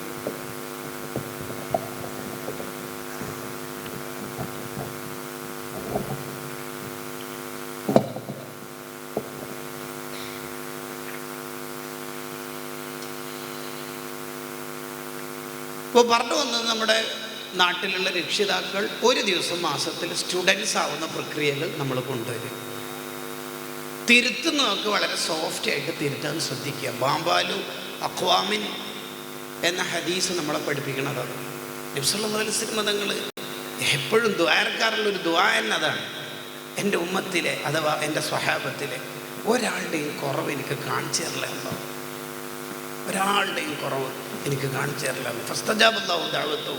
അപ്പോൾ പറഞ്ഞു വന്നത് നമ്മുടെ നാട്ടിലുള്ള രക്ഷിതാക്കൾ ഒരു ദിവസം മാസത്തിൽ സ്റ്റുഡൻസ് ആവുന്ന പ്രക്രിയകൾ നമ്മൾ കൊണ്ടുവരും. തിരുത്തുന്നതൊക്കെ വളരെ സോഫ്റ്റ് ആയിട്ട് തിരുത്താൻ ശ്രദ്ധിക്കുക. ബാമ്പാലു അഖ്വാമിൻ എന്ന ഹദീസ് നമ്മളെ പഠിപ്പിക്കുന്നതാണ്. നബി സല്ലല്ലാഹു അലൈഹി വസല്ലം തങ്ങൾ എപ്പോഴും ദുആർക്കാറുള്ളൊരു ദുആ എന്നതാണ്, എൻ്റെ ഉമ്മത്തിലെ അഥവാ എൻ്റെ സ്വഹാബത്തിലെ ഒരാളുടെയും കുറവ് എനിക്ക് കാണിച്ചു തരില്ല എന്നോ, ഒരാളുടെയും കുറവ് എനിക്ക് കാണിച്ചു തരില്ല. ഫസ്തജാബല്ലാഹു ദഅവതഹു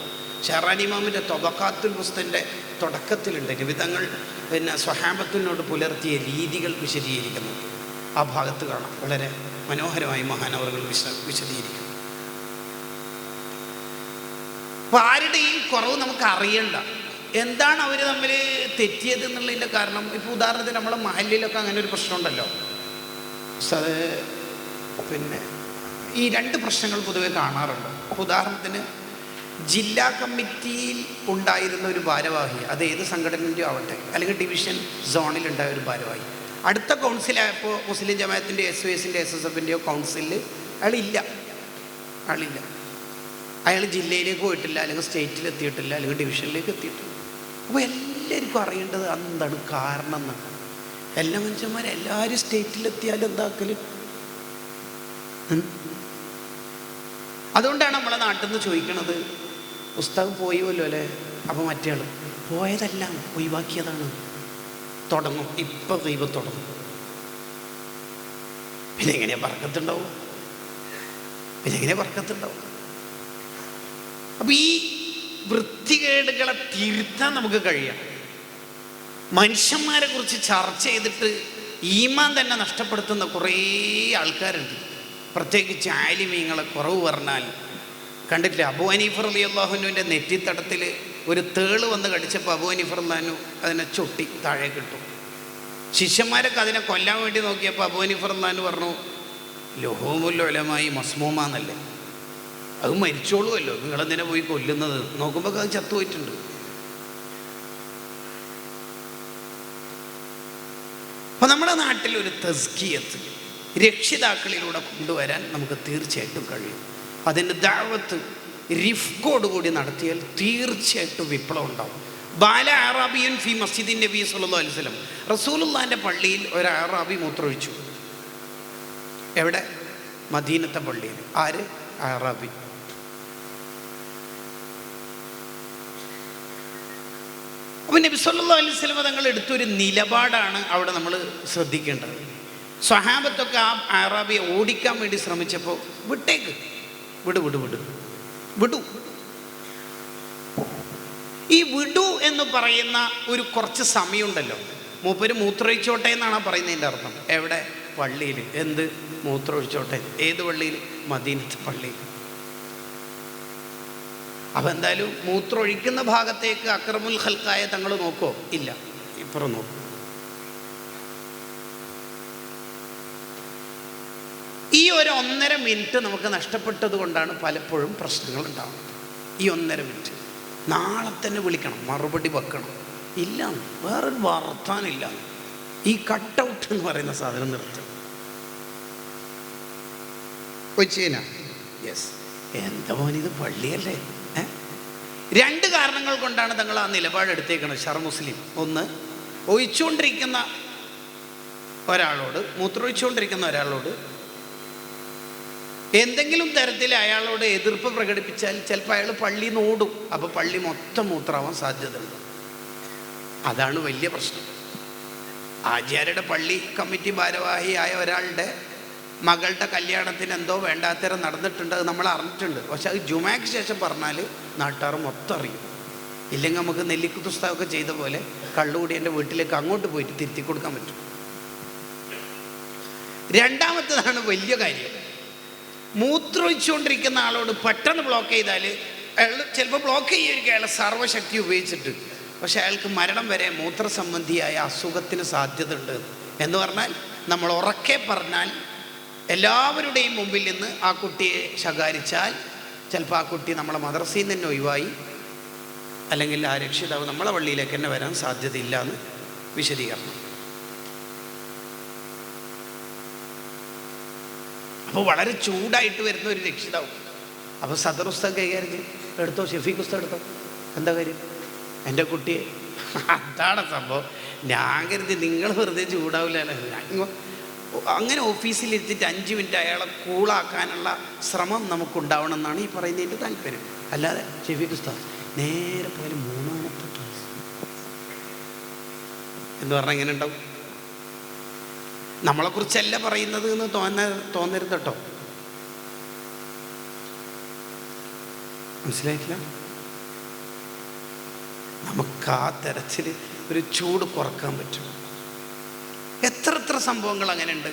ഷഹറാനി ഇമാമിൻ്റെ തൊബഖാത്തുൽ മുസ്തൻ്റെ തുടക്കത്തിലുണ്ട് നിബിതങ്ങൾ സ്വഹാബത്തിനോട് പുലർത്തിയ രീതികൾ വിശദീകരിക്കുന്നു. ആ ഭാഗത്ത് കാണാം, വളരെ മനോഹരമായി മഹാനവറുകൾ വിശദീകരിക്കുന്നു. അപ്പോൾ ആരുടെയും കുറവ് നമുക്ക് അറിയണ്ട, എന്താണ് അവർ തമ്മിൽ തെറ്റിയത് എന്നുള്ളതിൻ്റെ കാരണം. ഇപ്പോൾ ഉദാഹരണത്തിന് നമ്മുടെ മഹല്ലിലൊക്കെ അങ്ങനെ ഒരു പ്രശ്നമുണ്ടല്ലോ. അത് പിന്നെ ഈ രണ്ട് പ്രശ്നങ്ങൾ പൊതുവെ കാണാറുണ്ട്. ഉദാഹരണത്തിന് ജില്ലാ കമ്മിറ്റിയിൽ ഉണ്ടായിരുന്ന ഒരു ഭാരവാഹി, അത് ഏത് സംഘടനയോ ആവട്ടെ, അല്ലെങ്കിൽ ഡിവിഷൻ സോണിലുണ്ടായ ഒരു ഭാരവാഹി, അടുത്ത കൗൺസിലായപ്പോൾ മുസ്ലിം ജമാഅത്തിൻ്റെ SOSൻ്റെ SSFൻ്റെയോ കൗൺസിലിൽ അയാളില്ല. അയാൾ ജില്ലയിലേക്ക് പോയിട്ടില്ല, അല്ലെങ്കിൽ സ്റ്റേറ്റിൽ എത്തിയിട്ടില്ല, അല്ലെങ്കിൽ ഡിവിഷനിലേക്ക് എത്തിയിട്ടില്ല. അപ്പോൾ എല്ലാവർക്കും അറിയേണ്ടത് എന്താണ് കാരണം എന്നാണ്. എല്ലാ മനുഷ്യന്മാരെല്ലാവരും സ്റ്റേറ്റിലെത്തിയാൽ എന്താക്കൽ? അതുകൊണ്ടാണ് നമ്മളെ നാട്ടിൽ നിന്ന് ചോദിക്കണത്, ഉസ്താദ് പോയുമല്ലോ അല്ലേ, അപ്പോൾ മറ്റേ ആൾ പോയതെല്ലാം ഒഴിവാക്കിയതാണ്. തുടങ്ങും, ഇപ്പം ദൈവം തുടങ്ങും. പിന്നെ എങ്ങനെയാ ബർക്കത്തുണ്ടാവും? അപ്പം ഈ വൃത്തികേടുകളെ തിരുത്താൻ നമുക്ക് കഴിയാം. മനുഷ്യന്മാരെ കുറിച്ച് ചർച്ച ചെയ്തിട്ട് ഈമാൻ തന്നെ നഷ്ടപ്പെടുത്തുന്ന കുറേ ആൾക്കാരുണ്ട്. പ്രത്യേകിച്ച് ആലിമീങ്ങളെ കുറവ് പറഞ്ഞാൽ കണ്ടിട്ടില്ല. അബൂ ഹനീഫ റളിയല്ലാഹു അൻഹുവിൻ്റെ നെറ്റിത്തടത്തിൽ ഒരു തേള് വന്ന് കടിച്ചപ്പോൾ അബൂ ഹനീഫ റളിയല്ലാഹു അൻഹു അതിനെ ചൊട്ടി താഴെ കിട്ടും. ശിഷ്യന്മാരൊക്കെ അതിനെ കൊല്ലാൻ വേണ്ടി നോക്കിയപ്പോൾ അബൂ ഹനീഫ റളിയല്ലാഹു അൻഹു പറഞ്ഞു, ലുഹൂമുൽ ഉലമായി മസ്മൂമാന്നല്ലേ, അത് മരിച്ചോളുമല്ലോ, നിങ്ങളെന്തിനാ പോയി കൊല്ലുന്നത്? നോക്കുമ്പോൾ അത് ചത്തുപോയിട്ടുണ്ട്. അപ്പം നമ്മുടെ നാട്ടിലൊരു തസ്കിയത്ത് രക്ഷിതാക്കളിലൂടെ കൊണ്ടുവരാൻ നമുക്ക് തീർച്ചയായിട്ടും കഴിയും. അതിൻ്റെ ദഅവത്ത് റിഫ്കോടുകൂടി നടത്തിയാൽ തീർച്ചയായിട്ടും വിപ്ലവം ഉണ്ടാവും. ബാല അറാബിയൻ ഫി മസ്ജിദിൻ നബി സല്ലല്ലാഹു അലൈഹി വസല്ലം, റസൂലുള്ളാഹിൻ്റെ പള്ളിയിൽ ഒരു അറാബി മൂത്രമൊഴിച്ചു. എവിടെ? മദീനത്തെ പള്ളിയിൽ. ആര്? അറാബി. അപ്പം നബി സല്ലല്ലാഹു അലൈഹി വസല്ലം തങ്ങൾ എടുത്തൊരു നിലപാടാണ് അവിടെ നമ്മൾ ശ്രദ്ധിക്കേണ്ടത്. സ്വഹാബത്തൊക്കെ ആ അറാബിയെ ഓടിക്കാൻ വേണ്ടി ശ്രമിച്ചപ്പോൾ വിട്ടേക്ക്, വിടു. ഈ വിടു എന്ന് പറയുന്ന ഒരു കുറച്ച് സമയമുണ്ടല്ലോ, മൂപ്പര് മൂത്രമൊഴിച്ചോട്ടെ എന്നാണ് പറയുന്നതിൻ്റെ അർത്ഥം. എവിടെ? പള്ളിയിൽ. എന്ത്? മൂത്രമൊഴിച്ചോട്ടെ. ഏത് പള്ളിയിൽ? മദീനത്തെ പള്ളിയിൽ. അപ്പം എന്തായാലും മൂത്രമൊഴിക്കുന്ന ഭാഗത്തേക്ക് അക്രമുൽ ഖൽഖായ തങ്ങൾ നോക്കോ? ഇല്ല, ഇപ്പുറം നോക്കും. ഈ ഒരു 1.5 മിനിറ്റ് നമുക്ക് നഷ്ടപ്പെട്ടത് കൊണ്ടാണ് പലപ്പോഴും പ്രശ്നങ്ങൾ ഉണ്ടാകുന്നത്. ഈ 1.5 മിനിറ്റ് നാളെ തന്നെ വിളിക്കണം, മറുപടി വെക്കണം. ഇല്ല, വേറൊരു വർത്താനില്ല. ഈ കട്ടൗട്ട് എന്ന് പറയുന്ന സാധനം നിർത്തും. യെസ്, എന്താ മോനിത് പള്ളിയല്ലേ? 2 കാരണങ്ങൾ കൊണ്ടാണ് തങ്ങൾ ആ നിലപാടെടുത്തേക്കുന്നത് ഷർ മുസ്ലിം. ഒന്ന്, ഒഴിച്ചുകൊണ്ടിരിക്കുന്ന ഒരാളോട്, മൂത്രമൊഴിച്ചുകൊണ്ടിരിക്കുന്ന ഒരാളോട് എന്തെങ്കിലും തരത്തിൽ അയാളോട് എതിർപ്പ് പ്രകടിപ്പിച്ചാൽ ചിലപ്പോൾ അയാൾ പള്ളി നോടും. അപ്പോൾ പള്ളി മൊത്തം മൂത്രമാവാൻ സാധ്യതയുണ്ട്. അതാണ് വലിയ പ്രശ്നം. ആചാര്യയുടെ പള്ളി കമ്മിറ്റി ഭാരവാഹിയായ ഒരാളുടെ മകളുടെ കല്യാണത്തിന് എന്തോ വേണ്ടാത്തരം നടന്നിട്ടുണ്ട്, അത് നമ്മൾ അറിഞ്ഞിട്ടുണ്ട്. പക്ഷെ അത് ജുമാക്ക് ശേഷം പറഞ്ഞാൽ നാട്ടുകാർ മൊത്തം അറിയും. ഇല്ലെങ്കിൽ നമുക്ക് നെല്ലിക്കുത്തുസ്താവൊക്കെ ചെയ്ത പോലെ കള്ളുകൂടി എൻ്റെ വീട്ടിലേക്ക് അങ്ങോട്ട് പോയിട്ട് തിരുത്തി കൊടുക്കാൻ പറ്റും. രണ്ടാമത്തേതാണ് വലിയ കാര്യം. മൂത്രമൊഴിച്ചുകൊണ്ടിരിക്കുന്ന ആളോട് പെട്ടെന്ന് ബ്ലോക്ക് ചെയ്താൽ അയാൾ ചിലപ്പോൾ ബ്ലോക്ക് ചെയ്യുമായിരിക്കും അയാളെ സർവ്വശക്തി ഉപയോഗിച്ചിട്ട്. പക്ഷെ അയാൾക്ക് മരണം വരെ മൂത്രസംബന്ധിയായ അസുഖത്തിന് സാധ്യത ഉണ്ട്. എന്ന് പറഞ്ഞാൽ നമ്മൾ ഉറക്കെ പറഞ്ഞാൽ എല്ലാവരുടെയും മുമ്പിൽ നിന്ന് ആ കുട്ടിയെ ശകാരിച്ചാൽ ചിലപ്പോൾ ആ കുട്ടി നമ്മളെ മദ്രസയിൽ നിന്ന് തന്നെ ഒഴിവായി, അല്ലെങ്കിൽ ആ രക്ഷിതാവ് നമ്മളെ പള്ളിയിലേക്ക് തന്നെ വരാൻ സാധ്യതയില്ല എന്ന് വിശദീകരണം. അപ്പോൾ വളരെ ചൂടായിട്ട് വരുന്ന ഒരു രക്ഷിതാവ് അപ്പോൾ സദർ ഉസ്താദ് കൈകാര്യം ചെയ്യും. എടുത്തോ, ഷെഫീഖ് ഉസ്താദ് എടുത്തോ, എന്താ കാര്യം, എൻ്റെ കുട്ടിയെ. അതാണ് സംഭവം. ഞാൻ കരുതി നിങ്ങൾ വെറുതെ ചൂടാവില്ലല്ലോ. അങ്ങനെ ഓഫീസിലിരുത്തിയിട്ട് 5 മിനിറ്റ് അയാളെ കൂളാക്കാനുള്ള ശ്രമം നമുക്കുണ്ടാവണം എന്നാണ് ഈ പറയുന്നതിൻ്റെ താല്പര്യം. അല്ലാതെ ഷെഫീഖ് ഉസ്താദ് നേരെ പോയാലും 3ാമത്തെ ക്ലാസ് എന്ന് പറഞ്ഞാൽ എങ്ങനെ ഉണ്ടാവും? നമ്മളെക്കുറിച്ചല്ല പറയുന്നത് എന്ന് തോന്നരുത് കേട്ടോ. മനസ്സിലായിട്ടില്ല? നമുക്ക് ആ തരത്തിൽ ഒരു ചൂട് കുറക്കാൻ പറ്റും. എത്ര സംഭവങ്ങൾ അങ്ങനെ ഉണ്ട്.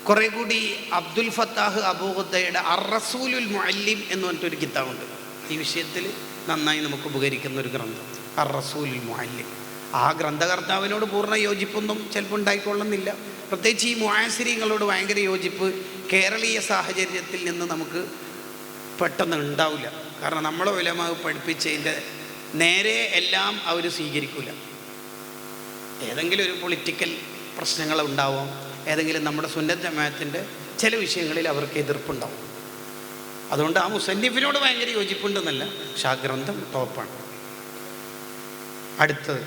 കുറേ കൂടി അബ്ദുൽ ഫത്താഹ് അബൂഖുദ്ദയുടെ അർ-റസൂലുൽ മുഅല്ലിം എന്ന് പറഞ്ഞിട്ടൊരു കിതാബുണ്ട്. ഈ വിഷയത്തിൽ നന്നായി നമുക്ക് ഉപകരിക്കുന്ന ഒരു ഗ്രന്ഥം, അർ-റസൂലുൽ മുഅല്ലിം. ആ ഗ്രന്ഥകർത്താവിനോട് പൂർണ്ണ യോജിപ്പൊന്നും ചിലപ്പോൾ ഉണ്ടായിക്കൊള്ളുന്നില്ല. പ്രത്യേകിച്ച് ഈ മുആസിരീങ്ങളോട് ഭയങ്കര യോജിപ്പ് കേരളീയ സാഹചര്യത്തിൽ നിന്ന് നമുക്ക് പെട്ടെന്ന് ഉണ്ടാവില്ല. കാരണം നമ്മളെ ഉലമാ പഠിപ്പിച്ചതിൻ്റെ നേരെ എല്ലാം അവർ സ്വീകരിക്കില്ല. ഏതെങ്കിലും ഒരു പൊളിറ്റിക്കൽ പ്രശ്നങ്ങൾ ഉണ്ടാവാം, ഏതെങ്കിലും നമ്മുടെ സുന്നത്ത് ജമാഅത്തിൻ്റെ ചില വിഷയങ്ങളിൽ അവർക്ക് എതിർപ്പുണ്ടാവും. അതുകൊണ്ട് ആ മുസന്നിഫിനോട് ഭയങ്കര യോജിപ്പുണ്ടെന്നല്ല, പക്ഷെ ആ ഗ്രന്ഥം ടോപ്പാണ്. അടുത്തത്,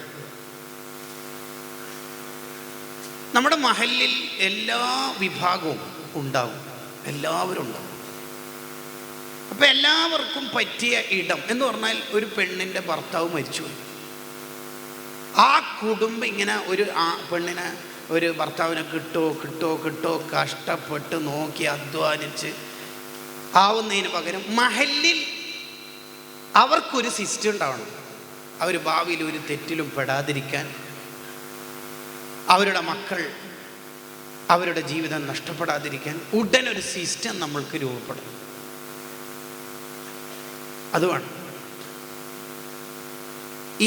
നമ്മുടെ മഹല്ലിൽ എല്ലാ വിഭാഗവും ഉണ്ടാവും, എല്ലാവരും ഉണ്ടാവും. അപ്പം എല്ലാവർക്കും പറ്റിയ ഇടം എന്ന് പറഞ്ഞാൽ ഒരു പെണ്ണിൻ്റെ ഭർത്താവ് മരിച്ചുപോയി, ആ കുടുംബം ഇങ്ങനെ ഒരു പെണ്ണിനെ, ഒരു ഭർത്താവിനെ കിട്ടോ കഷ്ടപ്പെട്ട് നോക്കി അധ്വാനിച്ച് ആവുന്നതിന് പകരം മഹല്ലിൽ അവർക്കൊരു സിസ്റ്റം ഉണ്ടാവണം. അവർ ഭാവിയിൽ ഒരു തെറ്റിലും പെടാതിരിക്കാൻ, അവരുടെ മക്കൾ അവരുടെ ജീവിതം നഷ്ടപ്പെടാതിരിക്കാൻ ഉടനൊരു സിസ്റ്റം നമ്മൾക്ക് രൂപപ്പെടണം. അതുമാണ്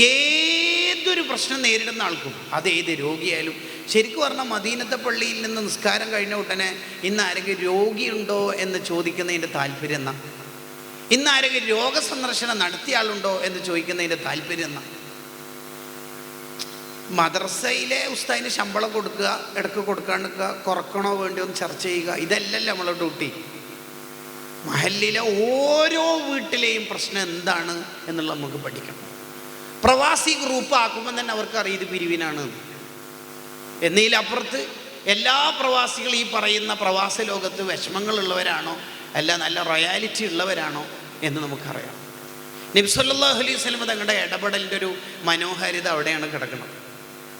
ഏതൊരു പ്രശ്നം നേരിടുന്ന ആൾക്കും, അത് ഏത് രോഗിയായാലും. ശരിക്കും പറഞ്ഞാൽ മദീനത്തെ പള്ളിയിൽ നിന്ന് നിസ്കാരം കഴിഞ്ഞ ഉടനെ ഇന്ന് ആരെങ്കിലും രോഗിയുണ്ടോ എന്ന് ചോദിക്കുന്നതിൻ്റെ താല്പര്യം എന്നാ, ഇന്ന് ആരെങ്കിലും രോഗസന്ദർശനം നടത്തിയ ആളുണ്ടോ എന്ന് ചോദിക്കുന്നതിൻ്റെ താല്പര്യം എന്നാ. മദ്രസയിലെ ഉസ്താദിന് ശമ്പളം കൊടുക്കുക, ഇടയ്ക്ക് കൊടുക്കാണ്ടിരിക്കുക, കുറക്കണോ വേണ്ടിയോ ഒന്ന് ചർച്ച ചെയ്യുക, ഇതല്ലല്ലോ നമ്മളെ ഡ്യൂട്ടി. മഹല്ലിലെ ഓരോ വീട്ടിലെയും പ്രശ്നം എന്താണ് എന്നുള്ളത് നമുക്ക് പഠിക്കണം. പ്രവാസി ഗ്രൂപ്പ് ആക്കുമ്പോൾ തന്നെ അവർക്ക് അറിയാം ഇത് പിരിവിനാണ്. എന്നതിലപ്പുറത്ത് എല്ലാ പ്രവാസികളും ഈ പറയുന്ന പ്രവാസ ലോകത്ത് വിഷമങ്ങളുള്ളവരാണോ അല്ല നല്ല റൊയാലിറ്റി ഉള്ളവരാണോ എന്ന് നമുക്കറിയാം. നബി സല്ലല്ലാഹു അലൈഹി വസല്ലം തങ്ങളുടെ ഇടപെടലിൻ്റെ ഒരു മനോഹാരിത അവിടെയാണ് കിടക്കുന്നത്.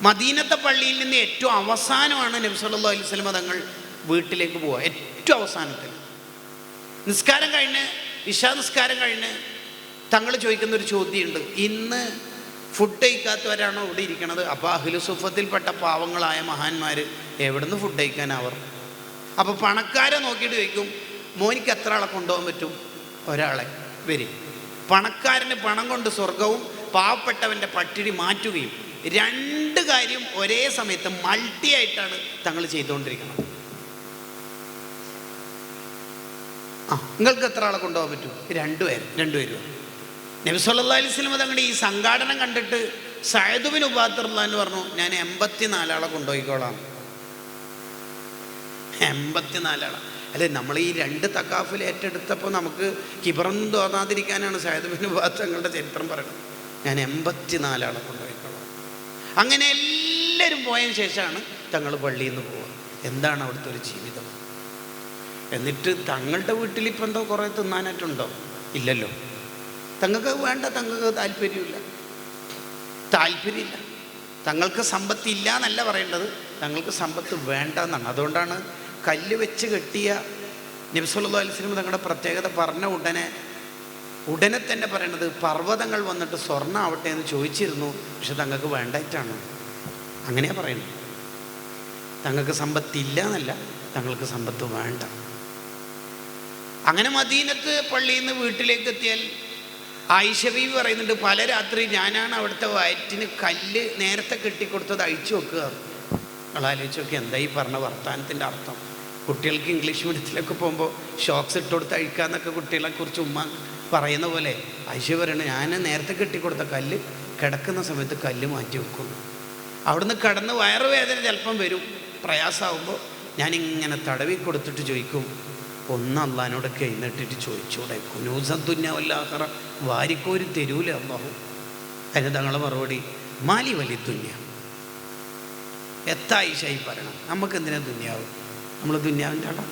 മദീനത്തെ പള്ളിയിൽ നിന്ന് ഏറ്റവും അവസാനമാണ് നബി സല്ലല്ലാഹു അലൈഹി വസല്ലം തങ്ങൾ വീട്ടിലേക്ക് പോവുക. ഏറ്റവും അവസാനത്തിൽ നിസ്കാരം കഴിഞ്ഞ്, ഇശാ നിസ്കാരം കഴിഞ്ഞ് തങ്ങൾ ചോദിക്കുന്നൊരു ചോദ്യമുണ്ട്, ഇന്ന് ഫുഡ് കഴിക്കാത്തവരാണോ ഇവിടെ ഇരിക്കണത്? അപ്പോൾ അഹ്ലു സുഫത്തിൽപ്പെട്ട പാവങ്ങളായ മഹാന്മാർ എവിടുന്ന് ഫുഡ് കഴിക്കാനവർ? അപ്പോൾ പണക്കാരെ നോക്കിയിട്ട് ചോദിക്കും, മോനിക്ക് എത്ര ആളെ കൊണ്ടുപോകാൻ പറ്റും? ഒരാളെ. വരും. പണക്കാരന് പണം കൊണ്ട് സ്വർഗവും പാവപ്പെട്ടവൻ്റെ പട്ടിണി മാറ്റുകയും, 2 കാര്യം ഒരേ സമയത്ത് മൾട്ടി ആയിട്ടാണ് തങ്ങൾ ചെയ്തുകൊണ്ടിരിക്കുന്നത്. നിങ്ങൾക്ക് എത്ര ആളെ കൊണ്ടുപോകാൻ പറ്റും? 2 പേര്. നബി സല്ലല്ലാഹു അലൈഹി വസല്ലം തങ്ങളുടെ ഈ സംഘാടനം കണ്ടിട്ട് സഅദ് ബിൻ ഉബാദ റളിയല്ലാഹു അൻഹു പറഞ്ഞു, ഞാൻ 84 ആളെ കൊണ്ടുപോയിക്കോളാം. 84 ആളെ. അല്ലെ, നമ്മൾ ഈ 2 തക്കാഫിൽ ഏറ്റെടുത്തപ്പോൾ നമുക്ക് കിബറൊന്നും തോന്നാതിരിക്കാനാണ് സഅദ് ബിൻ ഉബാദ തങ്ങളുടെ ചരിത്രം പറയുന്നത്. ഞാൻ 84 ആളെ കൊണ്ടുപോയിക്കോളാം. അങ്ങനെ എല്ലാവരും പോയതിന് ശേഷമാണ് തങ്ങൾ പള്ളിയിൽ നിന്ന് പോവുക. എന്താണ് അവിടുത്തെ ഒരു ജീവിതം? എന്നിട്ട് തങ്ങളുടെ വീട്ടിൽ ഇപ്പം എന്തോ കുറേ തിന്നാനായിട്ടുണ്ടോ? ഇല്ലല്ലോ. തങ്ങൾക്ക് വേണ്ട, തങ്ങൾക്ക് താല്പര്യമില്ല. തങ്ങൾക്ക് സമ്പത്തില്ല എന്നല്ല പറയേണ്ടത്, തങ്ങൾക്ക് സമ്പത്ത് വേണ്ട എന്നാണ്. അതുകൊണ്ടാണ് കല്ല് വെച്ച് കെട്ടിയ നബി സല്ലല്ലാഹു അലൈഹി വസല്ലം തങ്ങളുടെ പ്രത്യേകത പറഞ്ഞ ഉടനെ തന്നെ പറയണത്, പർവ്വതങ്ങൾ വന്നിട്ട് സ്വർണ്ണം ആവട്ടെ എന്ന് ചോദിച്ചിരുന്നു, പക്ഷെ തങ്ങൾക്ക് വേണ്ടായിട്ടാണ്. അങ്ങനെയാണ് പറയുന്നത്. തങ്ങൾക്ക് സമ്പത്തില്ല എന്നല്ല, തങ്ങൾക്ക് സമ്പത്ത് വേണ്ട. അങ്ങനെ മദീനത്ത് പള്ളിയിൽ നിന്ന് വീട്ടിലേക്ക് എത്തിയാൽ ആയിഷ ബീവി പറയുന്നുണ്ട്, പല രാത്രി ഞാനാണ് അവിടുത്തെ വയറ്റിന് കല്ല് നേരത്തെ കെട്ടിക്കൊടുത്തത് അഴിച്ചു വെക്കുക. ആലോചിച്ച് നോക്കി, എന്താ ഈ പറഞ്ഞ വർത്തമാനത്തിൻ്റെ അർത്ഥം? കുട്ടികൾക്ക് ഇംഗ്ലീഷ് മീഡിയത്തിലൊക്കെ പോകുമ്പോൾ ഷോക്സ് ഇട്ട് കൊടുത്ത് അഴിക്കാന്നൊക്കെ കുട്ടികളെക്കുറിച്ച് ഉമ്മ പറയുന്ന പോലെ ആയിഷ പറയണത്, ഞാൻ നേരത്തെ കെട്ടിക്കൊടുത്ത കല്ല് കിടക്കുന്ന സമയത്ത് കല്ല് മാറ്റി വെക്കുന്നു. അവിടുന്ന് കടന്ന് വയറുവേദന ചിലപ്പം വരും, പ്രയാസമാകുമ്പോൾ ഞാനിങ്ങനെ തടവി കൊടുത്തിട്ട് ചോദിക്കും, ഒന്ന് അള്ളഹാനോടൊക്കെ എഴുന്നേറ്റിട്ട് ചോദിച്ചൂടെ? കുനൂസദ്ദുന്യാവല്ലാഹറ വാരിക്കോരി തരൂല അള്ളാഹു? അതിന് തങ്ങളെ മറുപടി മാലി വലിയ ദുന്യ. എത്തായിഷായി പറയണം, നമുക്ക് എന്തിനാ ദുന്യാവ്? നമ്മൾ ദുന്യാവിൻ്റെ ആളാ.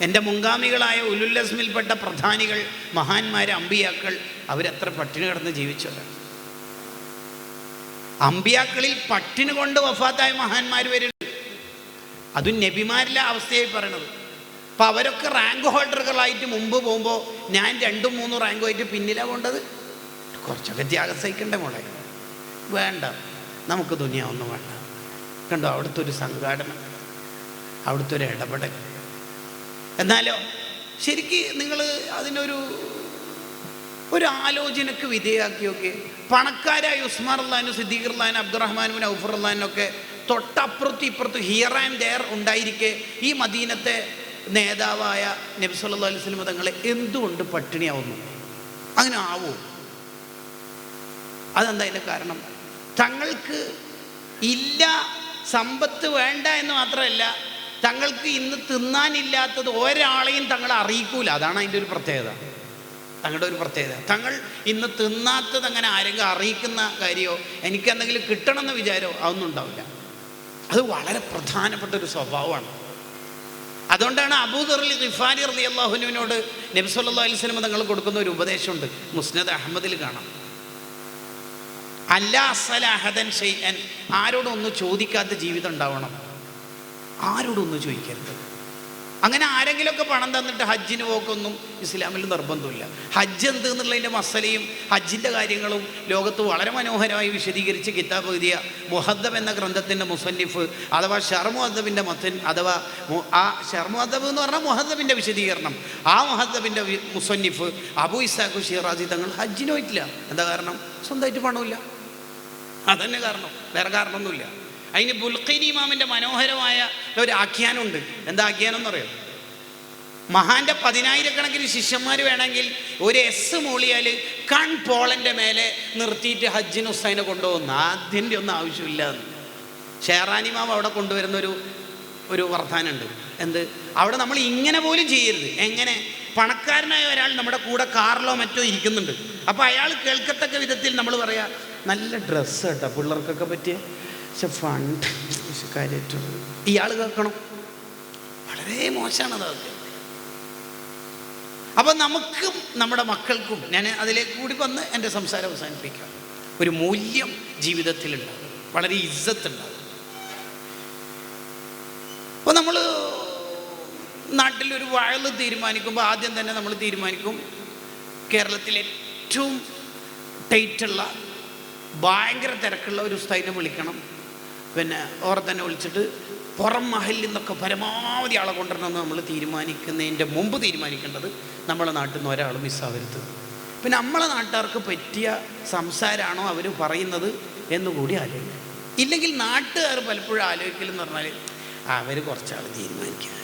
എൻ്റെ മുൻഗാമികളായ ഉലുല്ലസ്മിൽപ്പെട്ട പ്രധാനികൾ, മഹാന്മാർ, അമ്പിയാക്കൾ അവരെത്ര പട്ടിണി കിടന്ന് ജീവിച്ചവരാണ്. അമ്പിയാക്കളിൽ പട്ടിണി കൊണ്ട് വഫാത്തായ മഹാന്മാർ വരുന്നുണ്ട്. അതും നബിമാരിലെ അവസ്ഥയായി പറയണത്. അപ്പം അവരൊക്കെ റാങ്ക് ഹോൾഡറുകളായിട്ട് മുമ്പ് പോകുമ്പോൾ ഞാൻ 2-3 റാങ്കുമായിട്ട് പിന്നിലാണ് പോകേണ്ടത്. കുറച്ചൊക്കെ ത്യാഗം സഹിക്കണ്ടേ മോളെ? വേണ്ട, നമുക്ക് ദുനിയാവൊന്നും വേണ്ട. കണ്ടോ അവിടുത്തെ ഒരു സംഘാടനം, അവിടുത്തെ ഒരു ഇടപെടൽ. എന്നാലോ ശരിക്ക് നിങ്ങൾ അതിനൊരു ആലോചനക്ക് വിധേയാക്കിയൊക്കെ പണക്കാരായ ഉസ്മാൻ അള്ളഹാനും സിദ്ദീഖ് അള്ളഹാനും അബ്ദുറഹ്മാനും ഔഫർ അള്ളഹാനൊക്കെ തൊട്ടപ്പുറത്തും ഇപ്പുറത്തും ഹിയർ ആൻഡ് ദെയർ ഉണ്ടായിരിക്കെ ഈ മദീനത്തെ നേതാവായ നബി സല്ലല്ലാഹു അലൈഹി വസല്ലം തങ്ങളെ എന്തുകൊണ്ട് പട്ടിണിയാവുന്നു? അങ്ങനെ ആവോ? അതെന്താ അതിൻ്റെ കാരണം? തങ്ങൾക്ക് ഇല്ല, സമ്പത്ത് വേണ്ട എന്ന് മാത്രമല്ല, തങ്ങൾക്ക് ഇന്ന് തിന്നാനില്ലാത്തത് ഒരാളെയും തങ്ങളെ അറിയിക്കൂല. അതാണ് അതിൻ്റെ ഒരു പ്രത്യേകത, തങ്ങളുടെ ഒരു പ്രത്യേകത. തങ്ങൾ ഇന്ന് തിന്നാത്തത് അങ്ങനെ ആരെങ്കിലും അറിയിക്കുന്ന കാര്യമോ എനിക്കെന്തെങ്കിലും കിട്ടണമെന്ന് വിചാരമോ അതൊന്നും ഉണ്ടാവില്ല. അത് വളരെ പ്രധാനപ്പെട്ട ഒരു സ്വഭാവമാണ്. അതുകൊണ്ടാണ് അബൂദർ ഗിഫാരി റളിയല്ലാഹു അൻഹുവിനോട് നബി സല്ലല്ലാഹു അലൈഹി വസല്ലം തങ്ങൾ കൊടുക്കുന്ന ഒരു ഉപദേശമുണ്ട്. മുസ്നദ് അഹമ്മദിൽ കാണാം. അല്ലാ അസ്അല അഹദൻ ഷൈഅൻ, ആരോടും ഒന്നും ചോദിക്കാത്ത ജീവിതം ഉണ്ടാവണം. ആരോടും ഒന്നും ചോദിക്കരുത്. അങ്ങനെ ആരെങ്കിലുമൊക്കെ പണം തന്നിട്ട് ഹജ്ജിന് പോക്കൊന്നും ഇസ്ലാമിൽ നിർബന്ധമില്ല. ഹജ്ജ് എന്ത് എന്നുള്ളതിൻ്റെ മസലയും ഹജ്ജിൻ്റെ കാര്യങ്ങളും ലോകത്ത് വളരെ മനോഹരമായി വിശദീകരിച്ച് കിതാബ് എഴുതിയ മുഹദ്ദബ് എന്ന ഗ്രന്ഥത്തിൻ്റെ മുസന്നിഫ്, അഥവാ ഷർമുഹദ്ദബിൻ്റെ മത്തൻ, അഥവാ ആ ഷർമുഹദ്ദബ് എന്ന് പറഞ്ഞാൽ മുഹദ്ദബിൻ്റെ വിശദീകരണം, ആ മുഹദ്ദബിൻ്റെ മുസന്നിഫ് അബൂ ഇസ്ഹാഖ് ഷിറാസി തങ്ങൾ ഹജ്ജിന് പോയിട്ടില്ല. എന്താ കാരണം? സ്വന്തമായിട്ട് പണമില്ല. അതന്നെ കാരണം, വേറെ കാരണമൊന്നുമില്ല. അതിന് ബുൽഖൈനി ഇമാമിൻ്റെ മനോഹരമായ ഒരു ആഖ്യാനമുണ്ട്. എന്താ ആഖ്യാനം എന്ന് പറയും? മഹാന്റെ 10,000 ശിഷ്യന്മാർ വേണമെങ്കിൽ ഒരു എസ് മൂളിയാൽ പോളൻ്റെ മേലെ നിർത്തിയിട്ട് ഹജ്ജിന് ഹുസൈനെ കൊണ്ടുപോകുന്നു. അതിൻ്റെ ഒന്നും ആവശ്യമില്ല എന്ന് ഷെഹറാനി ഇമാം അവിടെ കൊണ്ടുവരുന്ന ഒരു വർത്താനുണ്ട്. എന്ത്? അവിടെ നമ്മൾ ഇങ്ങനെ പോലും ചെയ്യരുത്. എങ്ങനെ? പണക്കാരനായ ഒരാൾ നമ്മുടെ കൂടെ കാറിലോ മറ്റോ ഇരിക്കുന്നുണ്ട്. അപ്പോൾ അയാൾ കേൾക്കത്തക്ക വിധത്തിൽ നമ്മൾ പറയാം, നല്ല ഡ്രസ്സ് കേട്ടോ പിള്ളേർക്കൊക്കെ പറ്റിയ, പക്ഷെ ഫണ്ട് കാര്യമായിട്ടുള്ളത് ഇയാൾ കേൾക്കണം. വളരെ മോശമാണത്. അതൊക്കെ അപ്പം നമുക്കും നമ്മുടെ മക്കൾക്കും, ഞാൻ അതിലേക്ക് കൂടി വന്ന് എൻ്റെ സംസാരം അവസാനിപ്പിക്കാം, ഒരു മൂല്യം ജീവിതത്തിലുണ്ടാകും, വളരെ ഇസ്സത്തുണ്ടാകും. അപ്പോൾ നമ്മൾ നാട്ടിലൊരു വഴല് തീരുമാനിക്കുമ്പോൾ ആദ്യം തന്നെ നമ്മൾ തീരുമാനിക്കും കേരളത്തിലെ ഏറ്റവും ടൈറ്റുള്ള ഭയങ്കര തിരക്കുള്ള ഒരു ഉസ്താദിനെ വിളിക്കണം. പിന്നെ ഓറെ തന്നെ വിളിച്ചിട്ട് പുറം മഹലിൽ നിന്നൊക്കെ പരമാവധി ആളെ കൊണ്ടുവരണമെന്ന് നമ്മൾ തീരുമാനിക്കുന്നതിൻ്റെ മുമ്പ് തീരുമാനിക്കേണ്ടത് നമ്മളെ നാട്ടിൽ നിന്ന് ഒരാൾ മിസ്സാവരുത്. പിന്നെ നമ്മളെ നാട്ടുകാർക്ക് പറ്റിയ സംസാരമാണോ അവർ പറയുന്നത് എന്നുകൂടി ആലോചിക്കും. ഇല്ലെങ്കിൽ നാട്ടുകാർ പലപ്പോഴും ആലോചിക്കലെന്ന് പറഞ്ഞാൽ അവർ കുറച്ചാൾ തീരുമാനിക്കുക,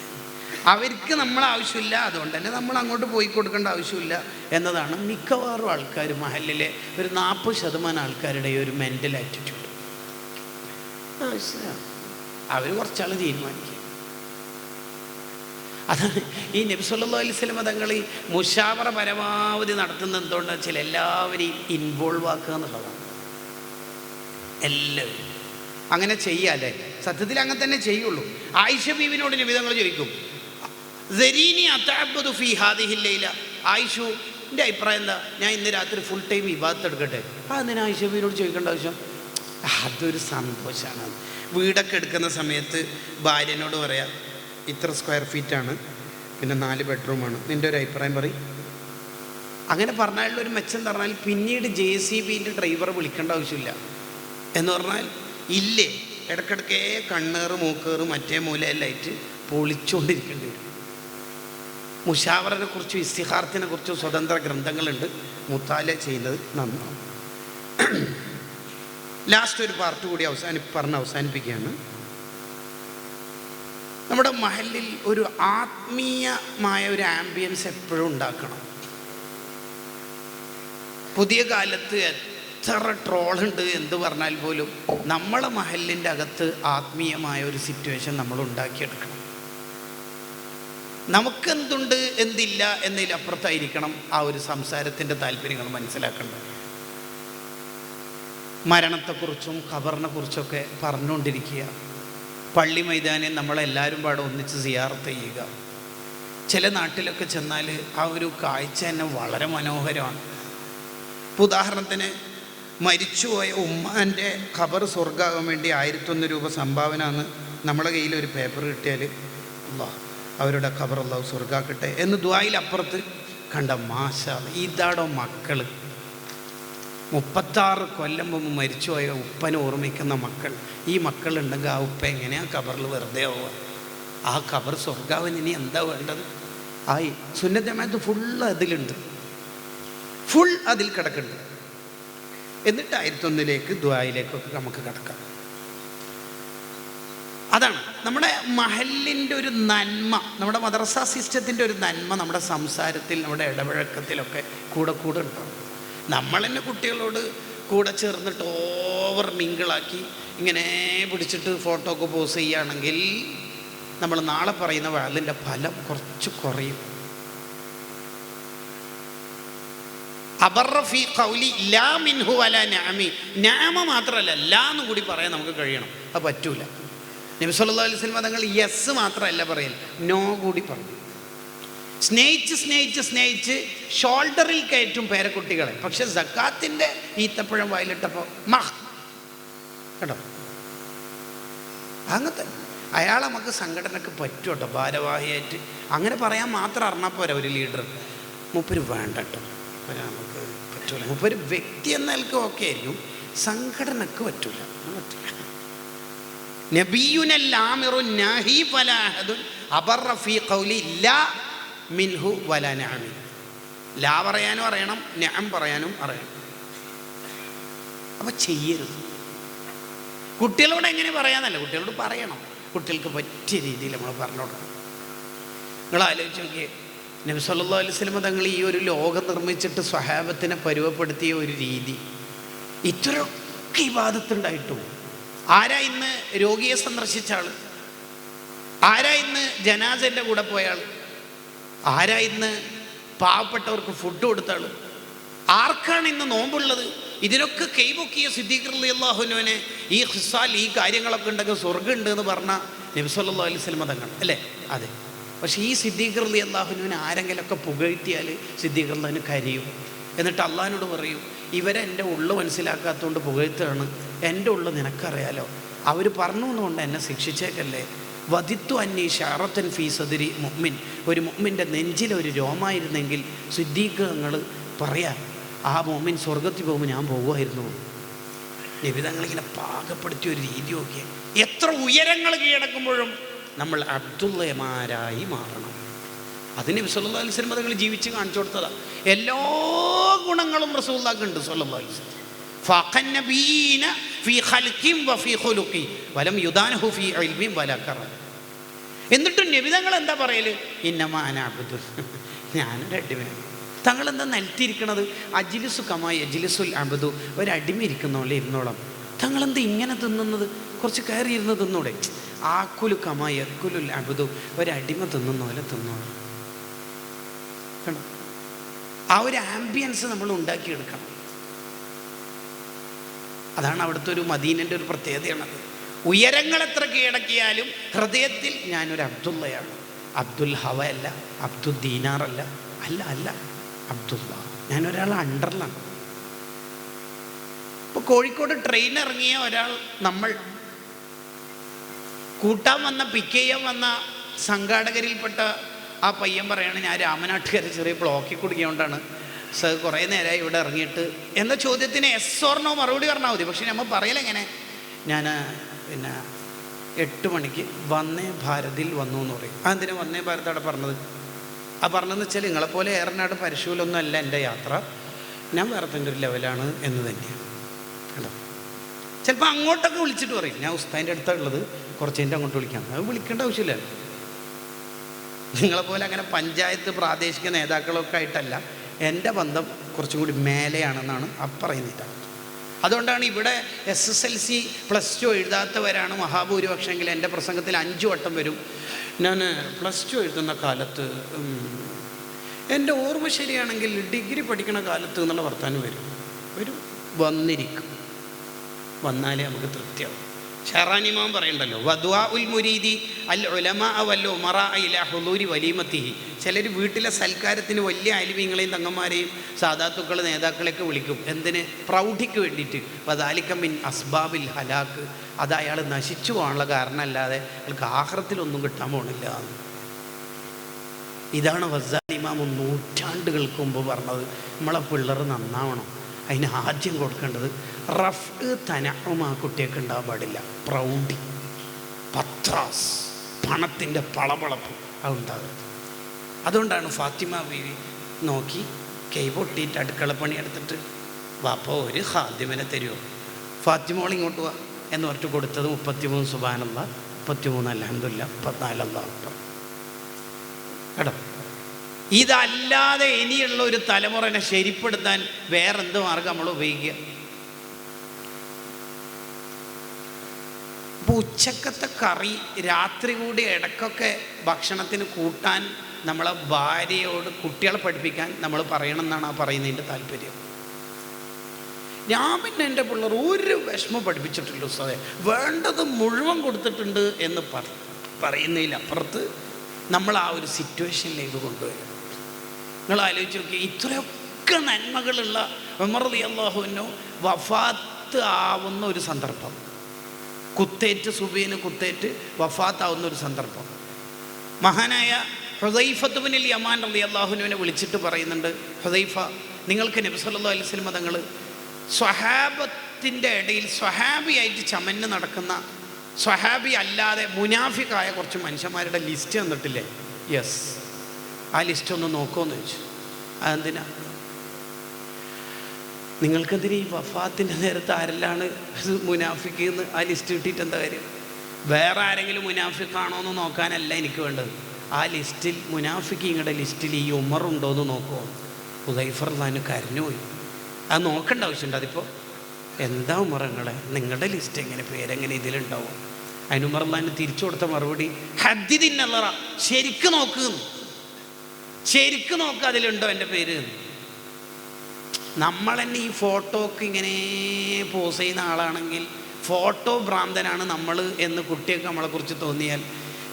അവർക്ക് നമ്മളെ ആവശ്യമില്ല, അതുകൊണ്ട് തന്നെ നമ്മൾ അങ്ങോട്ട് പോയി കൊടുക്കേണ്ട ആവശ്യമില്ല എന്നതാണ് മിക്കവാറും ആൾക്കാർ, മഹലിലെ ഒരു 40% ആൾക്കാരുടെ ഒരു മെൻ്റൽ ആറ്റിറ്റ്യൂഡ്. അവർ കുറച്ചാൾ തീരുമാനിക്കുക. അതാണ് ഈ നബി സല്ലല്ലാഹു അലൈഹി വസല്ലം തങ്ങൾ ഈ മുശാവറ പരമാവധി നടത്തുന്നത് എന്തുകൊണ്ടാണെന്ന് വെച്ചാൽ എല്ലാവരെയും ഇൻവോൾവ് ആക്കുക എന്നുള്ളതാണ്. എല്ലാവരും അങ്ങനെ ചെയ്യാല്ലേ? സത്യത്തിൽ അങ്ങനെ തന്നെ ചെയ്യുള്ളൂ. ആയിഷ ബീവിനോട് നബി തങ്ങൾ ചോദിക്കും, സരീനി അതഅബ്ബദു ഫീ ഹാദിഹിൽ ലൈല, ആയിഷു എൻ്റെ അഭിപ്രായം എന്താ, ഞാൻ ഇന്ന് രാത്രി ഫുൾ ടൈം ഇബാദത്ത് എടുക്കട്ടെ? അതിന് ആയിഷ ബീവിനോട് ചോദിക്കേണ്ട ആവശ്യം? അതൊരു സന്തോഷമാണ്. വീടൊക്കെ എടുക്കുന്ന സമയത്ത് ഭാര്യനോട് പറയാം, ഇത്ര സ്ക്വയർ ഫീറ്റാണ്, പിന്നെ 4 ബെഡ്റൂമാണ്, നിൻ്റെ ഒരു അഭിപ്രായം പറയും. അങ്ങനെ പറഞ്ഞാലുള്ളൊരു മെച്ചം എന്ന് പറഞ്ഞാൽ പിന്നീട് JCBൻ്റെ ഡ്രൈവറെ വിളിക്കേണ്ട ആവശ്യമില്ല. എന്ന് പറഞ്ഞാൽ ഇല്ലേ, ഇടയ്ക്കിടയ്ക്കേ കണ്ണേറ് മൂക്കേറ് മറ്റേ മൂലയെല്ലായിട്ട് പൊളിച്ചുകൊണ്ടിരിക്കേണ്ടി വരും. മുശാവറിനെ കുറിച്ചും ഇസ്തിഖാറത്തിനെ കുറിച്ചും സ്വതന്ത്ര ഗ്രന്ഥങ്ങളുണ്ട്, മുത്താല ചെയ്യുന്നത് നന്നാവും. ലാസ്റ്റ് ഒരു പാർട്ട് കൂടി അവസാനിപ്പിക്കുകയാണ്. നമ്മുടെ മഹലിൽ ഒരു ആത്മീയമായ ഒരു ആംബിയൻസ് എപ്പോഴും ഉണ്ടാക്കണം. പുതിയ കാലത്ത് എത്ര ട്രോളുണ്ട് എന്ത് പറഞ്ഞാൽ പോലും നമ്മളെ മഹലിൻ്റെ അകത്ത് ആത്മീയമായ ഒരു സിറ്റുവേഷൻ നമ്മൾ ഉണ്ടാക്കിയെടുക്കണം. നമുക്കെന്തുണ്ട് എന്തില്ല എന്നതിലപ്പുറത്തായിരിക്കണം ആ ഒരു സംസാരത്തിൻ്റെ താല്പര്യങ്ങൾ മനസ്സിലാക്കേണ്ടത്. മരണത്തെക്കുറിച്ചും ഖബറിനെ കുറിച്ചൊക്കെ പറഞ്ഞുകൊണ്ടിരിക്കുക. പള്ളി മൈതാനിൽ നമ്മളെല്ലാവരും പാടെ ഒന്നിച്ച് സിയാറത്ത് ചെയ്യുക. ചില നാട്ടിലൊക്കെ ചെന്നാൽ ആ ഒരു കാഴ്ച തന്നെ വളരെ മനോഹരമാണ്. ഇപ്പോൾ ഉദാഹരണത്തിന് മരിച്ചുപോയ ഉമ്മാൻ്റെ ഖബർ സ്വർഗ്ഗമാകാൻ വേണ്ടി 1001 രൂപ സംഭാവന എന്ന് നമ്മളെ കയ്യിൽ ഒരു പേപ്പർ കിട്ടിയാൽ അല്ലാഹ് അവരുടെ ഖബർ അല്ലാഹു സ്വർഗ്ഗാക്കട്ടെ എന്ന് ദുആയിൽ അപ്പുറത്ത് കണ്ട മാഷാ ഇതാടോ മക്കൾ. 36 കൊല്ലം മുമ്പ് മരിച്ചുപോയ ഉപ്പനെ ഓർമ്മിക്കുന്ന മക്കൾ. ഈ മക്കളുണ്ടെങ്കിൽ ആ ഉപ്പ എങ്ങനെയാണ് ഖബറിൽ വെറുതെ ആവുക? ആ ഖബർ സ്വർഗ്ഗാവിന് ഇനി എന്താ വേണ്ടത്? ആയി സുന്നത്ത് ജമാഅത്ത് ഫുള്ള് അതിലുണ്ട്, ഫുൾ അതിൽ കിടക്കുന്നുണ്ട്. എന്നിട്ട് 1001 ദുആയിലേക്കൊക്കെ നമുക്ക് കിടക്കാം. അതാണ് നമ്മുടെ മഹലിൻ്റെ ഒരു നന്മ, നമ്മുടെ മദ്രസ സിസ്റ്റത്തിൻ്റെ ഒരു നന്മ നമ്മുടെ സംസാരത്തിൽ, നമ്മുടെ ഇടപഴക്കത്തിലൊക്കെ കൂടെ ഉണ്ടാവും. നമ്മൾ തന്നെ കുട്ടികളോട് കൂടെ ചേർന്നിട്ട് ഓവർ മിങ്കിളാക്കി ഇങ്ങനെ പിടിച്ചിട്ട് ഫോട്ടോ ഒക്കെ പോസ് ചെയ്യുകയാണെങ്കിൽ നമ്മൾ നാളെ പറയുന്ന വഅലിൻ്റെ ഫലം കുറച്ച് കുറയും. അബറ ഫീ ഖൗലി ലാ മിൻഹു വലാ നഅമി, നഅമ മാത്രമല്ല ലാ എന്നും കൂടി പറയാൻ നമുക്ക് കഴിയണം. അത് പറ്റൂല. നബി സല്ലല്ലാഹു അലൈഹി വസല്ലം തങ്ങൾ യെസ് മാത്രമല്ല പറയൽ, നോ കൂടി പറഞ്ഞു. സ്നേഹിച്ച് ഷോൾഡറിൽ കയറ്റും പേരക്കുട്ടികളെ. പക്ഷെ സക്കാത്തിൻ്റെ ഈത്തപ്പഴം വായിലിട്ടപ്പോൾ മഹ് കേട്ടോ, അങ്ങനത്തെ അയാൾ നമുക്ക് സംഘടനക്ക് പറ്റും കേട്ടോ, ഭാരവാഹിയായിട്ട് അങ്ങനെ പറയാൻ മാത്രം അറിഞ്ഞാൽ പോരാ ഒരു ലീഡർ. മൂപ്പര് വേണ്ട കേട്ടോ, നമുക്ക് പറ്റൂല. മൂപ്പര് വ്യക്തി എന്ന നിലക്ക് ഓക്കെ ആയിരിക്കും, സംഘടനക്ക് പറ്റൂല. നബിയുനല്ലാമിറു നാഹി ഫലാ അഹദുൻ അബറ ഫീ ഖൗലി ലാ മിൻഹു വലാ നഅമി. ലാ പറയാനും അറിയണം, നഅം പറയാനും അറിയണം. അപ്പം ചെയ്യരുത്. കുട്ടികളോട് എങ്ങനെ പറയാന്നല്ല, കുട്ടികളോട് പറയണം. കുട്ടികൾക്ക് പറ്റിയ രീതിയിൽ നമ്മൾ പറഞ്ഞു കൊടുക്കണം. നിങ്ങൾ ആലോചിച്ച് നോക്കിയേ, നബി സല്ലല്ലാഹു അലൈഹി വസല്ലം തങ്ങൾ ഈ ഒരു ലോകം നിർമ്മിച്ചിട്ട് സ്വഹാബത്തിനെ പരുവപ്പെടുത്തിയ ഒരു രീതി, ഇത്രയൊക്കെ ഇബാദത്തുണ്ടായിട്ടും ആരാ ഇന്ന് രോഗിയെ സന്ദർശിച്ച ആൾ? ആരാ ഇന്ന് ജനാസൻ്റെ കൂടെ പോയ ആൾ? ആരാ ഇന്ന് പാവപ്പെട്ടവർക്ക് ഫുഡ് കൊടുത്ത ആൾ? ആർക്കാണ് ഇന്ന് നോമ്പുള്ളത്? ഇതിനൊക്കെ കൈപൊക്കിയ സിദ്ദീഖ് റളിയല്ലാഹു അൻഹുവിനെ ഈ ഖിസാൽ, ഈ കാര്യങ്ങളൊക്കെ ഉണ്ടെങ്കിൽ സ്വർഗ്ഗമുണ്ട് എന്ന് പറഞ്ഞ നബി സല്ലല്ലാഹു അലൈഹി വസല്ലം തങ്ങൾ അല്ലേ? അതെ. പക്ഷേ ഈ സിദ്ദീഖ് റളിയല്ലാഹു അൻഹുവിനെ ആരെങ്കിലുമൊക്കെ പുകഴ്ത്തിയാൽ സിദ്ദീഖ് റളിയല്ലാഹു അൻഹു കരയും. എന്നിട്ട് അള്ളാഹിനോട് പറയും, ഇവരെൻ്റെ ഉള്ളു മനസ്സിലാക്കാത്തതുകൊണ്ട് പുകഴ്ത്തുകയാണ്, എൻ്റെ ഉള്ളു നിനക്കറിയാലോ, അവർ പറഞ്ഞു എന്നുകൊണ്ട് എന്നെ ശിക്ഷിച്ചേക്കല്ലേ. വദിത്തു അന്നി ഷഅറത്തൻ ഫീ സദ്രി മുഅ്മിൻ, ഒരു മുഅ്മിൻ്റെ നെഞ്ചിലൊരു രോമായിരുന്നെങ്കിൽ സിദ്ദീഖ് നിങ്ങൾ പറയാം, ആ മുഅ്മിൻ സ്വർഗത്തിൽ പോകുമ്പോൾ ഞാൻ പോകുമായിരുന്നു. നബി തങ്ങളിങ്ങനെ പാകപ്പെടുത്തിയ ഒരു രീതി നോക്കിയാൽ എത്ര ഉയരങ്ങൾ കീഴടക്കുമ്പോഴും നമ്മൾ അബ്ദുള്ളമാരായി മാറണം. അതിന് നബി സല്ലല്ലാഹു അലൈഹി വസല്ലം തങ്ങൾ ജീവിച്ച് കാണിച്ചു കൊടുത്തതാണ്. എല്ലാ ഗുണങ്ങളും റസൂലുള്ളാഹിക്ക് ഉണ്ട് സല്ലല്ലാഹു അലൈഹി വസല്ലം. ഫഖന്നബീന ഫീ ഖൽഖിൻ വഫീ ഖുലുഖി വലം യുദാനഹു ഫീ ഇൽമിൻ വലാ കറം. എന്നിട്ടും നബി തങ്ങൾ എന്താ പറയൽ? ഇന്നമാ അന അബ്ദുൽ, ഞാനൊരു അടിമയാണ്. തങ്ങൾ എന്താ നിലത്തിരിക്കണത്? അജ്ലിസു കമാ യജ്ലിസുൽ അബ്ദു, ഒരു അടിമ ഇരിക്കുന്നോളെ ഇരുന്നോളാം. തങ്ങളെന്താ ഇങ്ങനെ തിന്നുന്നത്? കുറച്ച് കയറി ഇരുന്ന് തിന്നൂടെ? ആക്കുലു കമാ യക്കുലുൽ അബ്ദു, ഒരു അടിമ തിന്നുന്ന പോലെ തിന്നോളാം. കണ്ടോ? ആ ഒരു ആംബിയൻസ് നമ്മൾ ഉണ്ടാക്കിയെടുക്കണം. അതാണ് അവിടുത്തെ ഒരു മദീനൻ്റെ ഒരു പ്രത്യേകതയാണത്. ഉയരങ്ങൾ എത്ര കീഴടക്കിയാലും ഹൃദയത്തിൽ ഞാനൊരു അബ്ദുള്ളയാണ്. അബ്ദുൽ ഹവ അല്ല, അബ്ദുൽ ദീനാറല്ല, അല്ല അബ്ദുള്ള, ഞാനൊരാൾ അണ്ടറിലാണ്. ഇപ്പോൾ കോഴിക്കോട് ട്രെയിൻ ഇറങ്ങിയ ഒരാൾ, നമ്മൾ കൂട്ടാൻ വന്ന പിക്ക് ചെയ്യാൻ വന്ന സംഘാടകരിൽപ്പെട്ട ആ പയ്യൻ പറയാണ്, ഞാൻ രാമനാട്ടുകാരെ ചെറിയ ബ്ലോക്കിൽ കുടുങ്ങിയോണ്ടാണ് സർ കുറേ നേരമായി ഇവിടെ ഇറങ്ങിയിട്ട്. എന്ന ചോദ്യത്തിന് എസ് ഓർണോ മറുപടി പറഞ്ഞാൽ മതി. പക്ഷെ നമ്മൾ പറയലെങ്ങനെ? ഞാൻ 8 മണിക്ക് വന്നേ ഭാരതിൽ വന്നു എന്ന് പറയും. അതെന്തിനാ വന്നേ ഭാരത് അവിടെ പറഞ്ഞത്? ആ പറഞ്ഞതെന്ന് വെച്ചാൽ നിങ്ങളെപ്പോലെ ഏറനാട് പരശുവിലൊന്നും അല്ല എൻ്റെ യാത്ര, ഞാൻ വേറെ തന്നെ ഒരു ലെവലാണ് എന്ന് തന്നെയാണ്. കേട്ടോ? ചിലപ്പോൾ അങ്ങോട്ടൊക്കെ വിളിച്ചിട്ട് പറയും, ഞാൻ ഉസ്താദിൻ്റെ അടുത്തുള്ളത്, കുറച്ച് കഴിഞ്ഞിട്ട് അങ്ങോട്ട് വിളിക്കാം. അത് വിളിക്കേണ്ട ആവശ്യമില്ല. നിങ്ങളെപ്പോലെ അങ്ങനെ പഞ്ചായത്ത് പ്രാദേശിക നേതാക്കളൊക്കെ ആയിട്ടല്ല, എൻ്റെ ബന്ധം കുറച്ചും കൂടി മേലെയാണെന്നാണ് പറയുന്നില്ല. അതുകൊണ്ടാണ് ഇവിടെ SSLC +2 എഴുതാത്തവരാണ് മഹാഭൂരിപക്ഷമെങ്കിൽ എൻ്റെ പ്രസംഗത്തിൽ 5 വട്ടം വരും. ഞാൻ +2 എഴുതുന്ന കാലത്ത്, എൻ്റെ ഓർമ്മ ശരിയാണെങ്കിൽ ഡിഗ്രി പഠിക്കുന്ന കാലത്ത് എന്നുള്ള വർത്താനം വരും വന്നിരിക്കും. വന്നാലേ നമുക്ക് തൃപ്തിയാവും. ഷെറാനിമാൻ പറയണ്ടല്ലോ, വദ്വാ ഉൽ മുരീദി അൽ ഉലമാ വൽ ഉമറാ ഇലാ ഹുദൂരി വലീമത്തിഹി. ചിലർ വീട്ടിലെ സൽക്കാരത്തിന് വലിയ അലിമീങ്ങളെയും തങ്ങന്മാരെയും സാദാത്തുക്കൾ നേതാക്കളെയൊക്കെ വിളിക്കും. എന്തിന്? പ്രൗഢിക്ക് വേണ്ടിയിട്ട്. വദാലിക മിൻ അസ്ബാബിൽ ഹലാക്ക്. അത് അയാൾ നശിച്ചു പോകാനുള്ള കാരണമല്ലാതെ അയാൾക്ക് ആഖിറത്തിലൊന്നും കിട്ടാൻ പോകണില്ല. ഇതാണ് ഗസാലി ഇമാം നൂറ്റാണ്ടുകൾക്ക് മുമ്പ് പറഞ്ഞത്. നമ്മളെ പിള്ളേർ നന്നാവണം, അതിന് ആദ്യം കൊടുക്കേണ്ടത് റഫ് തനഉം ആ കുട്ടിയൊക്കെ ഉണ്ടാകാൻ പാടില്ല. പ്രൗഢി, പത്രാസ്, പണത്തിൻ്റെ പളപളപ്പ് അതുണ്ടാകരുത്. അതുകൊണ്ടാണ് ഫാത്തിമ ബീവി നോക്കി കൈ പൊട്ടിയിട്ട് അടുക്കളപ്പണി എടുത്തിട്ട്, വാപ്പ ഒരു ഹാദ്യമനെ തരുമോ, ഫാത്തിമോൾ ഇങ്ങോട്ട് വാ എന്ന് പറഞ്ഞിട്ട് കൊടുത്തത് 33 സുബ്ഹാനല്ലാഹ്, 33 അൽഹംദുലില്ലാഹ്, 34 അല്ലാഹു അക്ബർ. കേട്ടോ, ഇതല്ലാതെ ഇനിയുള്ള ഒരു തലമുറനെ ശരിപ്പെടുത്താൻ വേറെന്ത് മാർഗം നമ്മൾ ഉപയോഗിക്കുക? അപ്പോൾ ഉച്ചക്കത്തെ കറി രാത്രി കൂടി ഇടയ്ക്കൊക്കെ ഭക്ഷണത്തിന് കൂട്ടാൻ നമ്മളെ ഭാര്യയോട് കുട്ടികളെ പഠിപ്പിക്കാൻ നമ്മൾ പറയണം എന്നാണ് ആ പറയുന്നതിൻ്റെ താല്പര്യം. ഞാൻ പിന്നെ എൻ്റെ പിള്ളേർ ഒരു വിഷമം പഠിപ്പിച്ചിട്ടില്ല ഉസ്താദേ, വേണ്ടത് മുഴുവൻ കൊടുത്തിട്ടുണ്ട് എന്ന് പറയുന്നതിലപ്പുറത്ത് നമ്മൾ ആ ഒരു സിറ്റുവേഷനിലേക്ക് കൊണ്ടുവരും. നിങ്ങൾ ആലോചിച്ച് നോക്കി, ഇത്രയൊക്കെ നന്മകളുള്ള ഉമർ റളിയല്ലാഹു അൻഹു വഫാത്ത് ആവുന്ന ഒരു സന്ദർഭം, കുത്തേറ്റ് സുബീന് കുത്തേറ്റ് വഫാത്താവുന്ന ഒരു സന്ദർഭം. മഹാനായ ഹുദൈഫത്ത് ബിനുൽ യമാൻ റളിയല്ലാഹു അൻഹുവിനെ വിളിച്ചിട്ട് പറയുന്നുണ്ട്, ഹുദൈഫ, നിങ്ങൾക്ക് നബി സല്ലല്ലാഹു അലൈഹി വസല്ലം തങ്ങൾ സ്വഹാബത്തിൻ്റെ ഇടയിൽ സ്വഹാബിയായിട്ട് ചമഞ്ഞ് നടക്കുന്ന, സ്വഹാബി അല്ലാതെ മുനാഫിക്കായ കുറച്ച് മനുഷ്യന്മാരുടെ ലിസ്റ്റ് തന്നിട്ടില്ലേ? യെസ്, ആ ലിസ്റ്റ് ഒന്ന് നോക്കുമെന്ന് ചോദിച്ചു. അതെന്തിനാ? നിങ്ങൾക്കെതിരെ ഈ വഫാത്തിൻ്റെ നേരത്ത് ആരെല്ലാണ് മുനാഫിക്ക് എന്ന് ആ ലിസ്റ്റ് കിട്ടിയിട്ട് എന്താ കാര്യം? വേറെ ആരെങ്കിലും മുനാഫിക്കാണോ എന്ന് നോക്കാനല്ല എനിക്ക് വേണ്ടത്. ആ ലിസ്റ്റിൽ മുനാഫിക്ക് നിങ്ങളുടെ ലിസ്റ്റിൽ ഈ ഉമർ ഉണ്ടോ എന്ന് നോക്കുമോ? ഹുദൈഫ റളിയല്ലാഹു അൻഹു കരഞ്ഞുപോയി. അത് നോക്കേണ്ട ആവശ്യമുണ്ട്. അതിപ്പോൾ എന്താ ഉമറങ്ങളെ, നിങ്ങളുടെ ലിസ്റ്റ് എങ്ങനെ, പേരെങ്ങനെ ഇതിലുണ്ടാവും? അതിന് ഉമർ റളിയല്ലാഹു അൻഹു തിരിച്ചു കൊടുത്ത മറുപടി, ഹദ്ദിദിന്നല്ലറ, ശരിക്കും നോക്കുന്നു, ശരിക്കും നോക്കുക അതിലുണ്ടോ എൻ്റെ പേര്. നമ്മൾ തന്നെ ഈ ഫോട്ടോക്ക് ഇങ്ങനെ പോസ് ചെയ്യുന്ന ആളാണെങ്കിൽ ഫോട്ടോ ഭ്രാന്തനാണ് നമ്മൾ എന്ന് കുട്ടിയൊക്കെ നമ്മളെക്കുറിച്ച് തോന്നിയാൽ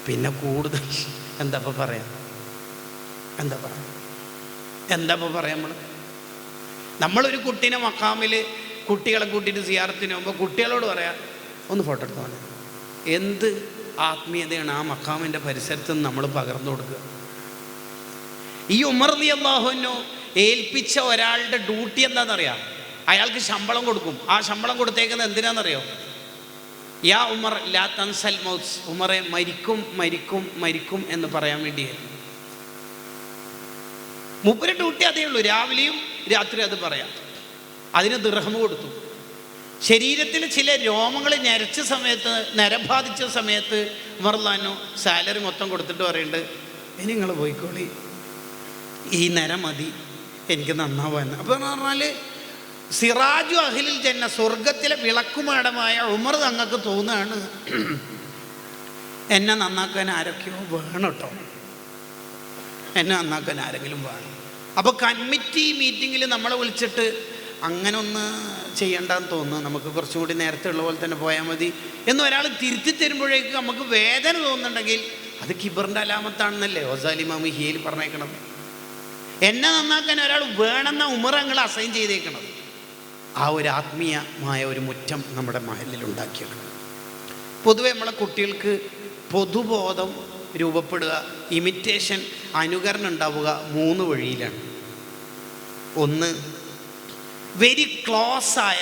പിന്നെ കൂടുതൽ എന്താ പറയാം, നമ്മളൊരു കുട്ടീനെ മക്കാമിൽ കുട്ടികളെ കൂട്ടിയിട്ട് സിയാറത്തിന് പോകുമ്പോൾ കുട്ടികളോട് പറയാം, ഒന്ന് ഫോട്ടോ എടുത്താൽ മതി. എന്ത് ആത്മീയതയാണ് ആ മക്കാമിൻ്റെ പരിസരത്ത് നിന്ന് നമ്മൾ പകർന്നു കൊടുക്കുക? ഈ ഉമർ റളിയല്ലാഹു അൻഹു ഏൽപ്പിച്ച ഒരാളുടെ ഡ്യൂട്ടി എന്താണെന്നറിയാം? അയാൾക്ക് ശമ്പളം കൊടുക്കും. ആ ശമ്പളം കൊടുത്തേക്കുന്നത് എന്തിനാണെന്നറിയോ? യാ ഉമർ ലാ തൻസൽ മൗത്ത്, ഉമറെ മരിക്കും മരിക്കും മരിക്കും എന്ന് പറയാൻ വേണ്ടിയായിരുന്നു. മൂപ്പര് ഡ്യൂട്ടി അതേ ഉള്ളൂ, രാവിലെയും രാത്രി അത് പറയാം. അതിന് ദിർഹം കൊടുത്തു. ശരീരത്തിൽ ചില രോമങ്ങൾ ഞരച്ച സമയത്ത്, നരം ബാധിച്ച സമയത്ത് ഉമർ റളിയല്ലാഹു അൻഹു സാലറി മൊത്തം കൊടുത്തിട്ട് പറയുന്നുണ്ട്, ഇനി നിങ്ങൾ പോയിക്കോളി, ഈ നരം മതി, എനിക്ക് നന്നാവാൻ. അപ്പോൾ എന്ന് പറഞ്ഞാൽ സിറാജു അഹ്ലിൽ ജന്ന, സ്വർഗത്തിലെ വിളക്കുമാടമായ ഉമർ തങ്ങൾക്ക് തോന്നുകയാണ് എന്നെ നന്നാക്കാൻ ആരൊക്കെയോ വേണം കേട്ടോ, എന്നെ നന്നാക്കാൻ ആരെങ്കിലും വേണം. അപ്പോൾ കമ്മിറ്റി മീറ്റിങ്ങിൽ നമ്മളെ വിളിച്ചിട്ട് അങ്ങനെ ഒന്ന് ചെയ്യണ്ടെന്ന് തോന്നുന്നു, നമുക്ക് കുറച്ചും കൂടി നേരത്തെ ഉള്ള പോലെ തന്നെ പോയാൽ മതി എന്ന് ഒരാൾ തിരുത്തി തരുമ്പോഴേക്ക് നമുക്ക് വേദന തോന്നുന്നുണ്ടെങ്കിൽ അത് കിബറിൻ്റെ അലാമത്താണെന്നല്ലേ ഗസാലി ഇമാം ഹിയയിൽ പറഞ്ഞേക്കണത്. എന്നെ നന്നാക്കാൻ ഒരാൾ വേണമെന്ന ഉമർ ഞങ്ങൾ അസൈൻ ചെയ്തേക്കണത്. ആ ഒരു ആത്മീയമായ ഒരു മുറ്റം നമ്മുടെ മഹലിൽ ഉണ്ടാക്കിയെടുക്കണം. പൊതുവെ നമ്മളെ കുട്ടികൾക്ക് പൊതുബോധം രൂപപ്പെടുക, ഇമിറ്റേഷൻ, അനുകരണം ഉണ്ടാവുക 3 വഴിയിലാണ്. ഒന്ന്, വെരി ക്ലോസ് ആയ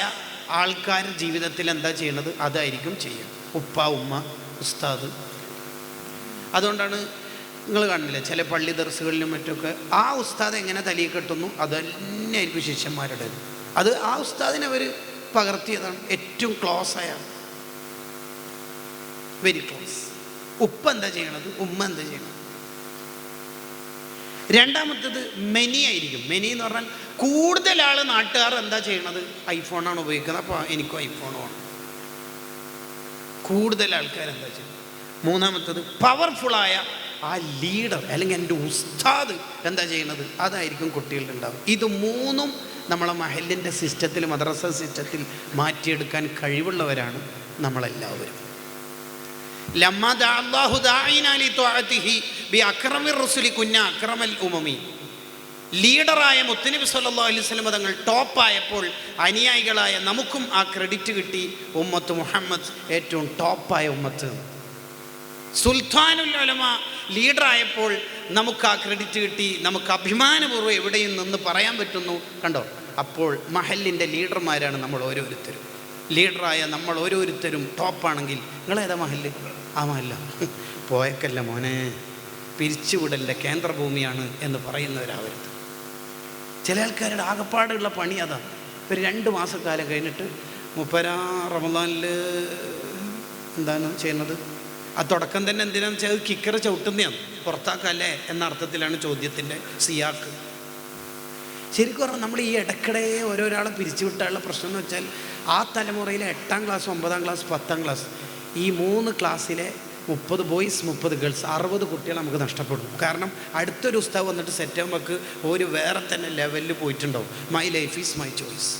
ആൾക്കാർ ജീവിതത്തിൽ എന്താ ചെയ്യണത് അതായിരിക്കും ചെയ്യുക. ഉപ്പ, ഉമ്മ, ഉസ്താദ്. അതുകൊണ്ടാണ് നിങ്ങൾ കാണില്ലേ ചില പള്ളി ദർസുകളിലും മറ്റൊക്കെ ആ ഉസ്താദ് എങ്ങനെ തലയിൽ കെട്ടുന്നു അത് തന്നെയായിരിക്കും ശിഷ്യന്മാരുടെ. അത് ആ ഉസ്താദിനെ അവർ പകർത്തിയതാണ്. ഏറ്റവും ക്ലോസ് ആയ, വെരി ക്ലോസ്. ഉപ്പ എന്താ ചെയ്യണത്, ഉമ്മ എന്താ ചെയ്യണത്. രണ്ടാമത്തത് മെനി ആയിരിക്കും. മെനി എന്ന് പറഞ്ഞാൽ കൂടുതൽ ആൾ നാട്ടുകാർ എന്താ ചെയ്യണത്? ഐഫോണാണ് ഉപയോഗിക്കുന്നത്. അപ്പോൾ എനിക്കും ഐഫോൺ വേണം. കൂടുതൽ ആൾക്കാർ എന്താ ചെയ്യുന്നത്? മൂന്നാമത്തത്, പവർഫുള്ളായ ആ ലീഡർ അല്ലെങ്കിൽ എൻ്റെ ഉസ്താദ് എന്താ ചെയ്യുന്നത്? അതായിരിക്കും കുട്ടികളുടെ ഉണ്ടാവും. ഇത് മൂന്നും നമ്മളെ മഹലിൻ്റെ സിസ്റ്റത്തിൽ, മദ്രസ സിസ്റ്റത്തിൽ മാറ്റിയെടുക്കാൻ കഴിവുള്ളവരാണ് നമ്മളെല്ലാവരും. ലമ്മാ ദഅ അല്ലാഹു ദാഇനാ ലിത്വഅതിഹി ബിഅക്രമിർ റസുലി കുന്നാ അക്രമൽ ഉമമി. ലീഡറായ മുത്തുനബി സല്ലല്ലാഹു അലൈഹി വസല്ലം തങ്ങൾ ടോപ്പായപ്പോൾ അനുയായികളായ നമുക്കും ആ ക്രെഡിറ്റ് കിട്ടി. ഉമ്മത്ത് മുഹമ്മദ് ഏറ്റവും ടോപ്പായ ഉമ്മത്ത്. സുൽത്താനുൽ ഉലമ ലീഡറായപ്പോൾ നമുക്ക് ആ ക്രെഡിറ്റ് കിട്ടി. നമുക്ക് അഭിമാനപൂർവ്വം എവിടെയും നിന്ന് പറയാൻ പറ്റുന്നു. കണ്ടോ? അപ്പോൾ മഹലിൻ്റെ ലീഡർമാരാണ് നമ്മൾ ഓരോരുത്തരും. ലീഡറായ നമ്മൾ ഓരോരുത്തരും ടോപ്പാണെങ്കിൽ നിങ്ങളേതാ മഹല്? ആ മഹല്ല പോയക്കല്ല മോനെ, പിരിച്ചുവിടലിൻ്റെ കേന്ദ്രഭൂമിയാണ് എന്ന് പറയുന്നവരാവരുത്. ചില ആൾക്കാരുടെ ആകപ്പാടുള്ള പണി അതാ. ഒരു 2 മാസക്കാലം കഴിഞ്ഞിട്ട് മുപ്പരാ റമദാനിൽ എന്താണ് ചെയ്യുന്നത്? ആ തുടക്കം തന്നെ എന്തിനാന്ന് വെച്ചാൽ അത് കിക്കറ ചവിട്ടുന്നതാണ്, പുറത്താക്കല്ലേ എന്ന അർത്ഥത്തിലാണ് ചോദ്യത്തിൻ്റെ സിയാക്ക്. ശരിക്കും പറഞ്ഞാൽ നമ്മൾ ഈ ഇടയ്ക്കിടെ ഓരോരാളെ പിരിച്ചുവിട്ടാനുള്ള പ്രശ്നം എന്ന് വെച്ചാൽ ആ തലമുറയിലെ 8ാം ക്ലാസ്, 9ാം ക്ലാസ്, 10ാം ക്ലാസ് ഈ 3 ക്ലാസ്സിലെ 30 ബോയ്സ് 30 ഗേൾസ് 60 കുട്ടികൾ നമുക്ക് നഷ്ടപ്പെടും. കാരണം അടുത്തൊരു ഉസ്താവ് വന്നിട്ട് സെറ്റാകുമ്പോൾക്ക് ഒരു വേറെ തന്നെ ലെവലിൽ പോയിട്ടുണ്ടാവും. My life is my choice.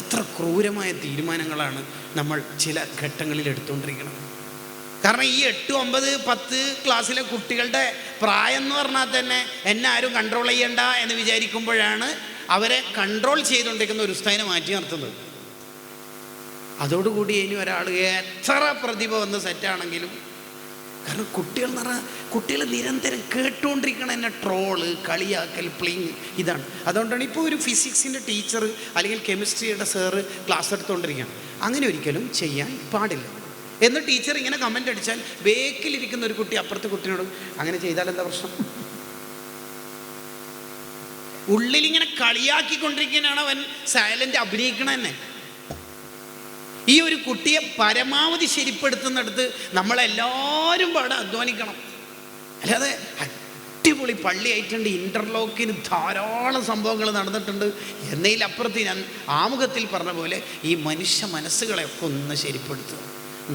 എത്ര ക്രൂരമായ തീരുമാനങ്ങളാണ് നമ്മൾ ചില ഘട്ടങ്ങളിൽ എടുത്തുകൊണ്ടിരിക്കുന്നത്. കാരണം ഈ 8, 9, 10 ക്ലാസ്സിലെ കുട്ടികളുടെ പ്രായം എന്ന് പറഞ്ഞാൽ തന്നെ എന്നെ ആരും കൺട്രോൾ ചെയ്യണ്ട എന്ന് വിചാരിക്കുമ്പോഴാണ് അവരെ കൺട്രോൾ ചെയ്തുകൊണ്ടിരിക്കുന്ന ഒരു ഉസ്താദിനെ മാറ്റി നിർത്തുന്നത്. അതോടുകൂടി ഇനി ഒരാൾ എത്ര പ്രതിഭ വന്ന് സെറ്റാണെങ്കിലും, കാരണം കുട്ടികൾ എന്ന് പറഞ്ഞാൽ കുട്ടികൾ നിരന്തരം കേട്ടുകൊണ്ടിരിക്കണം എന്നെ ട്രോള്, കളിയാക്കൽ, പ്ലിങ്, ഇതാണ്. അതുകൊണ്ടാണ് ഇപ്പോൾ ഒരു ഫിസിക്സിൻ്റെ ടീച്ചർ അല്ലെങ്കിൽ കെമിസ്ട്രിയുടെ സാറ് ക്ലാസ് എടുത്തുകൊണ്ടിരിക്കുകയാണ്. അങ്ങനെ ഒരിക്കലും ചെയ്യാൻ പാടില്ല എന്ന് ടീച്ചർ ഇങ്ങനെ കമൻ്റ് അടിച്ചാൽ ബേക്കിലിരിക്കുന്ന ഒരു കുട്ടി അപ്പുറത്തെ കുട്ടിയോട് അങ്ങനെ ചെയ്താൽ എന്താ പ്രശ്നം? ഉള്ളിലിങ്ങനെ കളിയാക്കിക്കൊണ്ടിരിക്കുന്നതാണ് അവൻ സൈലൻ്റ് അഭിനയിക്കണ തന്നെ. ഈ ഒരു കുട്ടിയെ പരമാവധി ശരിപ്പെടുത്തുന്നിടത്ത് നമ്മളെല്ലാവരും പാടെ അധ്വാനിക്കണം. അല്ലാതെ അടിപൊളി പള്ളിയായിട്ടുണ്ട്, ഇൻ്റർലോക്കിന് ധാരാളം സംഭവങ്ങൾ നടന്നിട്ടുണ്ട് എന്നതിലപ്പുറത്ത് ഞാൻ ആമുഖത്തിൽ പറഞ്ഞ പോലെ ഈ മനുഷ്യ മനസ്സുകളെയൊക്കെ ഒന്ന് ശരിപ്പെടുത്തുക,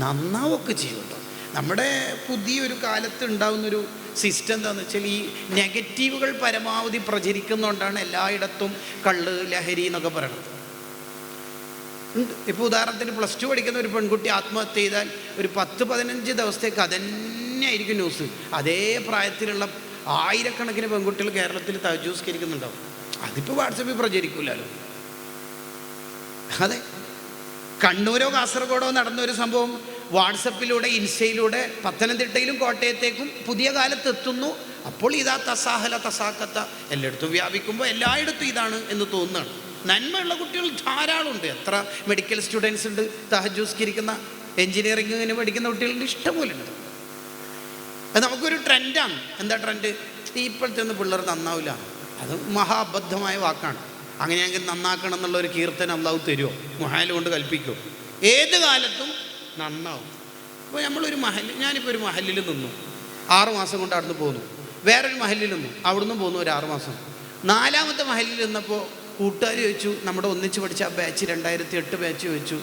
നന്നാവൊക്കെ ചെയ്യുന്നുണ്ടോ. നമ്മുടെ പുതിയൊരു കാലത്ത് ഉണ്ടാകുന്നൊരു സിസ്റ്റം എന്താണെന്ന് വെച്ചാൽ ഈ നെഗറ്റീവുകൾ പരമാവധി പ്രചരിക്കുന്നതുകൊണ്ടാണ് എല്ലായിടത്തും കള്ള്, ലഹരി എന്നൊക്കെ പറയണത്. ഇപ്പോൾ ഉദാഹരണത്തിന് +2 പഠിക്കുന്ന ഒരു പെൺകുട്ടി ആത്മഹത്യ ചെയ്താൽ ഒരു 10-15 ദിവസത്തേക്ക് അതന്നെ ആയിരിക്കും ന്യൂസ്. അതേ പ്രായത്തിലുള്ള ആയിരക്കണക്കിന് പെൺകുട്ടികൾ കേരളത്തിൽ തഹജ്ജുദ് അതിപ്പോൾ വാട്സപ്പിൽ പ്രചരിക്കില്ലല്ലോ. അതെ, കണ്ണൂരോ കാസർഗോഡോ നടന്നൊരു സംഭവം വാട്സപ്പിലൂടെ, ഇൻസ്റ്റയിലൂടെ പത്തനംതിട്ടയിലും കോട്ടയത്തേക്കും പുതിയ കാലത്ത് എത്തുന്നു. അപ്പോൾ ഇതാ തസാഹല തസാക്കത്ത എല്ലായിടത്തും വ്യാപിക്കുമ്പോൾ എല്ലായിടത്തും ഇതാണ് എന്ന് തോന്നുകയാണ്. നന്മയുള്ള കുട്ടികൾ ധാരാളമുണ്ട്. എത്ര മെഡിക്കൽ സ്റ്റുഡൻസ് ഉണ്ട്, തഹജ്ജുദ്, എൻജിനീയറിങ്ങിന് പഠിക്കുന്ന കുട്ടികളുടെ ഇഷ്ടംപോലെ ഉണ്ട്. അത് നമുക്കൊരു ട്രെൻഡാണ്. എന്താ ട്രെൻഡ്? ഇപ്പോഴത്തെ ഒന്നും പിള്ളേർ നന്നാവില്ല. അത് മഹാബദ്ധമായ വാക്കാണ്. അങ്ങനെയെങ്കിൽ നന്നാക്കണം എന്നുള്ളൊരു കീർത്തനം അള്ളാഹു തരുമോ? മുഹാൽ കൊണ്ട് കൽപ്പിക്കുമോ? ഏത് കാലത്തും നന്നാവും. ഇപ്പോൾ നമ്മളൊരു ഞാനിപ്പോൾ ഒരു മഹലിൽ നിന്നു, 6 മാസം കൊണ്ട് അവിടുന്ന് പോന്നു. വേറൊരു മഹലിൽ നിന്നു, അവിടുന്ന് പോന്നു ഒരു 6 മാസം. 4ാമത്തെ മഹലിൽ നിന്നപ്പോൾ കൂട്ടുകാർ ചോദിച്ചു, നമ്മുടെ ഒന്നിച്ച് പഠിച്ച ആ ബാച്ച് 2008 ബാച്ച് ചോദിച്ചു,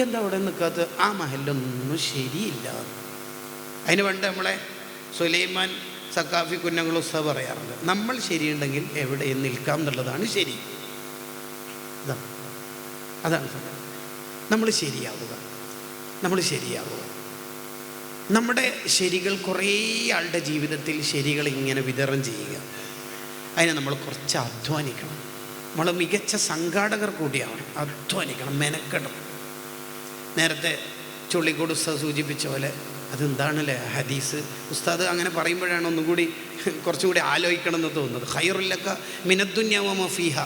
എന്താ അവിടെ നിൽക്കാത്ത? ആ മഹലിലൊന്നും ശരിയില്ല. അതിന് വേണ്ട നമ്മളെ സുലൈമാൻ സക്കാഫി കുന്നംകുളം ഉസ്താദ് പറയാറുണ്ട്, നമ്മൾ ശരിയുണ്ടെങ്കിൽ എവിടെയും നിൽക്കാം എന്നുള്ളതാണ് ശരി. അതാണ് നമ്മൾ ശരിയാവുക. നമ്മുടെ ശരികൾ കുറേ ആളുടെ ജീവിതത്തിൽ ശരികൾ ഇങ്ങനെ വിതരണം ചെയ്യുക. അതിന് നമ്മൾ കുറച്ച് അധ്വാനിക്കണം. നമ്മൾ മികച്ച സംഘാടകർ കൂടിയാവണം. അധ്വാനിക്കണം, മെനക്കെടണം. നേരത്തെ ചുള്ളിക്കോട് ഉസ്താദ് സൂചിപ്പിച്ച പോലെ അതെന്താണല്ലേ ഹദീസ് ഉസ്താദ് അങ്ങനെ പറയുമ്പോഴാണ് ഒന്നും കൂടി കുറച്ചുകൂടി ആലോചിക്കണം എന്ന് തോന്നുന്നത്. ഖൈറുല്ലക മിനദ്ദുന്യ വമാ ഫീഹ,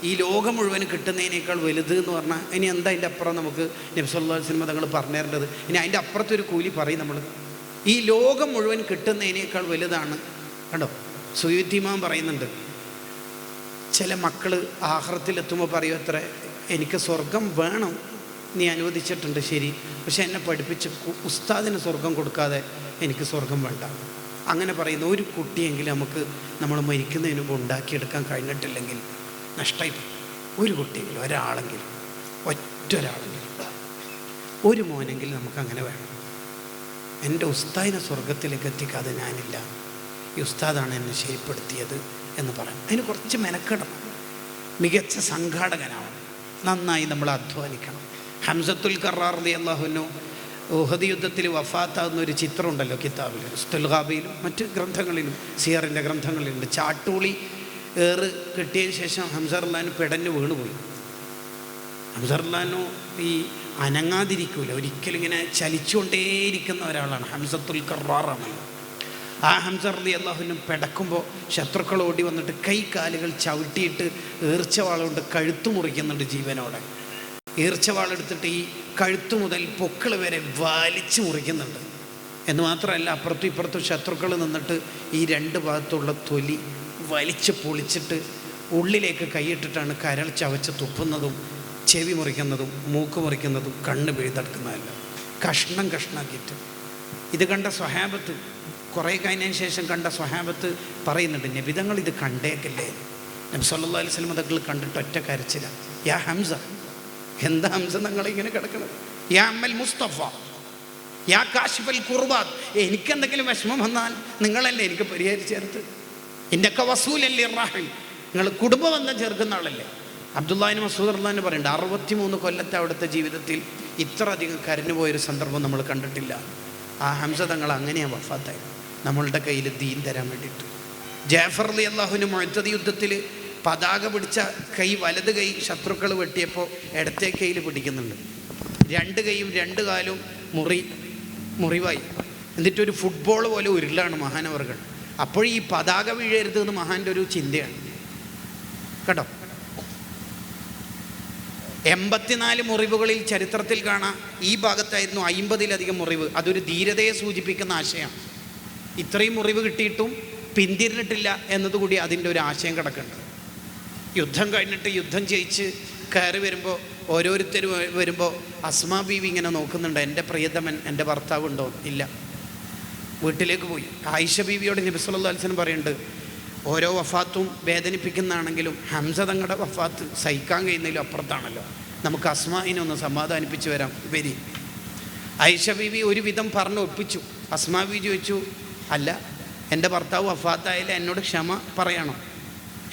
ഈ ലോകം മുഴുവൻ കിട്ടുന്നതിനേക്കാൾ വലുത് എന്ന് പറഞ്ഞാൽ ഇനി എന്താ അതിൻ്റെ അപ്പുറം നമുക്ക് നബി സല്ലല്ലാഹു അലൈഹി വസല്ലം തങ്ങൾ പറഞ്ഞു തരേണ്ടത്? ഇനി അതിൻ്റെ അപ്പുറത്തൊരു കൂലി പറയും നമ്മൾ. ഈ ലോകം മുഴുവൻ കിട്ടുന്നതിനേക്കാൾ വലുതാണ്. കണ്ടോ, സുയൂത്തി ഇമാം പറയുന്നുണ്ട്, ചില മക്കൾ ആഖിറത്തിലെത്തുമ്പോൾ പറയും, അത്ര എനിക്ക് സ്വർഗം വേണം, നീ അനുവദിച്ചിട്ടുണ്ട് ശരി, പക്ഷെ എന്നെ പഠിപ്പിച്ച് ഉസ്താദിന് സ്വർഗം കൊടുക്കാതെ എനിക്ക് സ്വർഗം വേണ്ട. അങ്ങനെ പറയുന്ന ഒരു കുട്ടിയെങ്കിലും നമ്മൾ മരിക്കുന്നതിന് മുമ്പ് ഉണ്ടാക്കിയെടുക്കാൻ കഴിഞ്ഞിട്ടില്ലെങ്കിൽ നഷ്ടമായി. ഒരു കുട്ടിയെങ്കിലും, ഒരാളെങ്കിലും, ഒറ്റൊരാളെങ്കിലും, ഒരു മോനെങ്കിലും നമുക്കങ്ങനെ വേണം. എൻ്റെ ഉസ്താദിനെ സ്വർഗത്തിലേക്ക് എത്തിക്കാതെ ഞാനില്ല, ഈ ഉസ്താദാണ് എന്നെ ശരിപ്പെടുത്തിയത് എന്ന് പറയാം. അതിന് കുറച്ച് മെനക്കെടണം, മികച്ച സംഘാടകനാവണം, നന്നായി നമ്മൾ അധ്വാനിക്കണം. ഹംസത്തുൽ കറാർ റളിയല്ലാഹു അൻഹു ഉഹദ് യുദ്ധത്തിൽ വഫാത്താകുന്ന ഒരു ചിത്രമുണ്ടല്ലോ കിതാബിൽ, ഉസ്തുൽഗാബിയിലും മറ്റ് ഗ്രന്ഥങ്ങളിലും സിയറിൻ്റെ ഗ്രന്ഥങ്ങളിലുണ്ട്. ചാട്ടൂളി ഏറ് കിട്ടിയതിന് ശേഷം ഹംസ റളിയല്ലാഹു പെടഞ്ഞ് വീണുപോയി. ഹംസ റളിയല്ലാഹു ഈ അനങ്ങാതിരിക്കൂല, ഒരിക്കലും ഇങ്ങനെ ചലിച്ചുകൊണ്ടേയിരിക്കുന്ന ഒരാളാണ്, ഹംസത്തുൽ കറാറാണല്ലോ. ആ ഹംസ റളിയല്ലാഹു പെടക്കുമ്പോൾ ശത്രുക്കൾ ഓടി വന്നിട്ട് കൈ കാലുകൾ ചവിട്ടിയിട്ട് ഈർച്ചവാളുകൊണ്ട് കഴുത്തു മുറിക്കുന്നുണ്ട് ജീവനോടെ. ഈർച്ചവാളെടുത്തിട്ട് ഈ കഴുത്തു മുതൽ പൊക്കിൾ വരെ വലിച്ചു മുറിക്കുന്നുണ്ട്. എന്ന് മാത്രമല്ല, അപ്പുറത്തും ഇപ്പുറത്തും ശത്രുക്കൾ നിന്നിട്ട് ഈ രണ്ട് ഭാഗത്തുള്ള തൊലി വലിച്ച് പൊളിച്ചിട്ട് ഉള്ളിലേക്ക് കൈയിട്ടിട്ടാണ് കരൾ ചവച്ച് തുപ്പുന്നതും ചെവി മുറിക്കുന്നതും മൂക്ക് മുറിക്കുന്നതും കണ്ണ് പിഴുതെടുക്കുന്നതല്ല, കഷ്ണം കഷ്ണാക്കിയിട്ട്. ഇത് കണ്ട സ്വഹാബത്ത്, കുറേ കഴിഞ്ഞതിന് ശേഷം കണ്ട സ്വഹാബത്ത് പറയുന്നുണ്ട്, നബിതങ്ങൾ ഇത് കണ്ടേക്കല്ലേ. നബി സല്ലല്ലാഹു അലൈഹി വസല്ലം തങ്ങൾ കണ്ടിട്ട് ഒറ്റ കരച്ചില, യാ ഹംസ, എന്താ ഹംസ നിങ്ങളിങ്ങനെ കിടക്കുന്നത്, യാ അമ്മൽ മുസ്തഫ, യാ കാശിഫൽ കുർബാത്ത്, എനിക്കെന്തെങ്കിലും വിഷമം വന്നാൽ നിങ്ങളല്ലേ എനിക്ക് പരിഹരിച്ചു ചേർത്ത്, ഇന്നക വസൂലല്ലേ റഹിം, നിങ്ങൾ കുടുംബബന്ധം ചേർക്കുന്ന ആളല്ലേ. അബ്ദുല്ലാഹിബ്നു മസ്ഊദ് റളിയല്ലാഹു പറയുന്നുണ്ട്, 63 കൊല്ലത്തെ അവിടുത്തെ ജീവിതത്തിൽ ഇത്ര അധികം കരഞ്ഞു പോയൊരു സന്ദർഭം നമ്മൾ കണ്ടിട്ടില്ല. ആ ഹംസ തങ്ങൾ അങ്ങനെയാണ് വഫാത്തായി, നമ്മളുടെ കയ്യിൽ ദീൻ തരാൻ വേണ്ടിയിട്ട്. ജാഫർ റളിയല്ലാഹു അൻഹു മുഅ്തദ് യുദ്ധത്തിൽ പതാക പിടിച്ച കൈ, വലത് കൈ ശത്രുക്കൾ വെട്ടിയപ്പോൾ ഇടത്തെ കൈയിൽ പിടിക്കുന്നുണ്ട്, രണ്ട് കൈയും രണ്ട് കാലും മുറിവായി. എന്നിട്ടൊരു ഫുട്ബോൾ പോലെ ഉരുളാണ് മഹാനവർകൾ. അപ്പോൾ ഈ പതാക വീഴരുത് എന്ന് മഹാൻ്റെ ഒരു ചിന്തയാണ് കേട്ടോ. 84 മുറിവുകളിൽ ചരിത്രത്തിൽ കാണാം, ഈ ഭാഗത്തായിരുന്നു 50-ലധികം മുറിവ്. അതൊരു ധീരതയെ സൂചിപ്പിക്കുന്ന ആശയമാണ്. ഇത്രയും മുറിവ് കിട്ടിയിട്ടും പിന്തിരിഞ്ഞിട്ടില്ല എന്നതുകൂടി അതിൻ്റെ ഒരു ആശയം കിടക്കുന്നുണ്ട്. യുദ്ധം കഴിഞ്ഞിട്ട് യുദ്ധം ജയിച്ച് കയറി വരുമ്പോൾ ഓരോരുത്തർ വരുമ്പോൾ അസ്മാ ബീവി ഇങ്ങനെ നോക്കുന്നുണ്ട്, എൻ്റെ പ്രിയതമൻ, എൻ്റെ ഭർത്താവ് ഉണ്ടോ? ഇല്ല. വീട്ടിലേക്ക് പോയി. ആയിഷ ബീവിയോട് നബി സല്ലല്ലാഹു അലൈഹി വസല്ലം പറയുന്നുണ്ട്, ഓരോ വഫാത്തും വേദനിപ്പിക്കുന്നതാണെങ്കിലും ഹംസ തങ്ങളുടെ വഫാത്ത് സഹിക്കാൻ കഴിയുന്നതിലും അപ്പുറത്താണല്ലോ, നമുക്ക് അസ്മായിനെ ഒന്ന് സമാധാനിപ്പിച്ച് വരാം, വരി. ആയിഷ ബീവി ഒരുവിധം പറഞ്ഞ് ഒപ്പിച്ചു. അസ്മാ ബീവി ചോദിച്ചു, അല്ല, എൻ്റെ ഭർത്താവ് വഫാത്തായാലും എന്നോട് ക്ഷമ പറയണോ,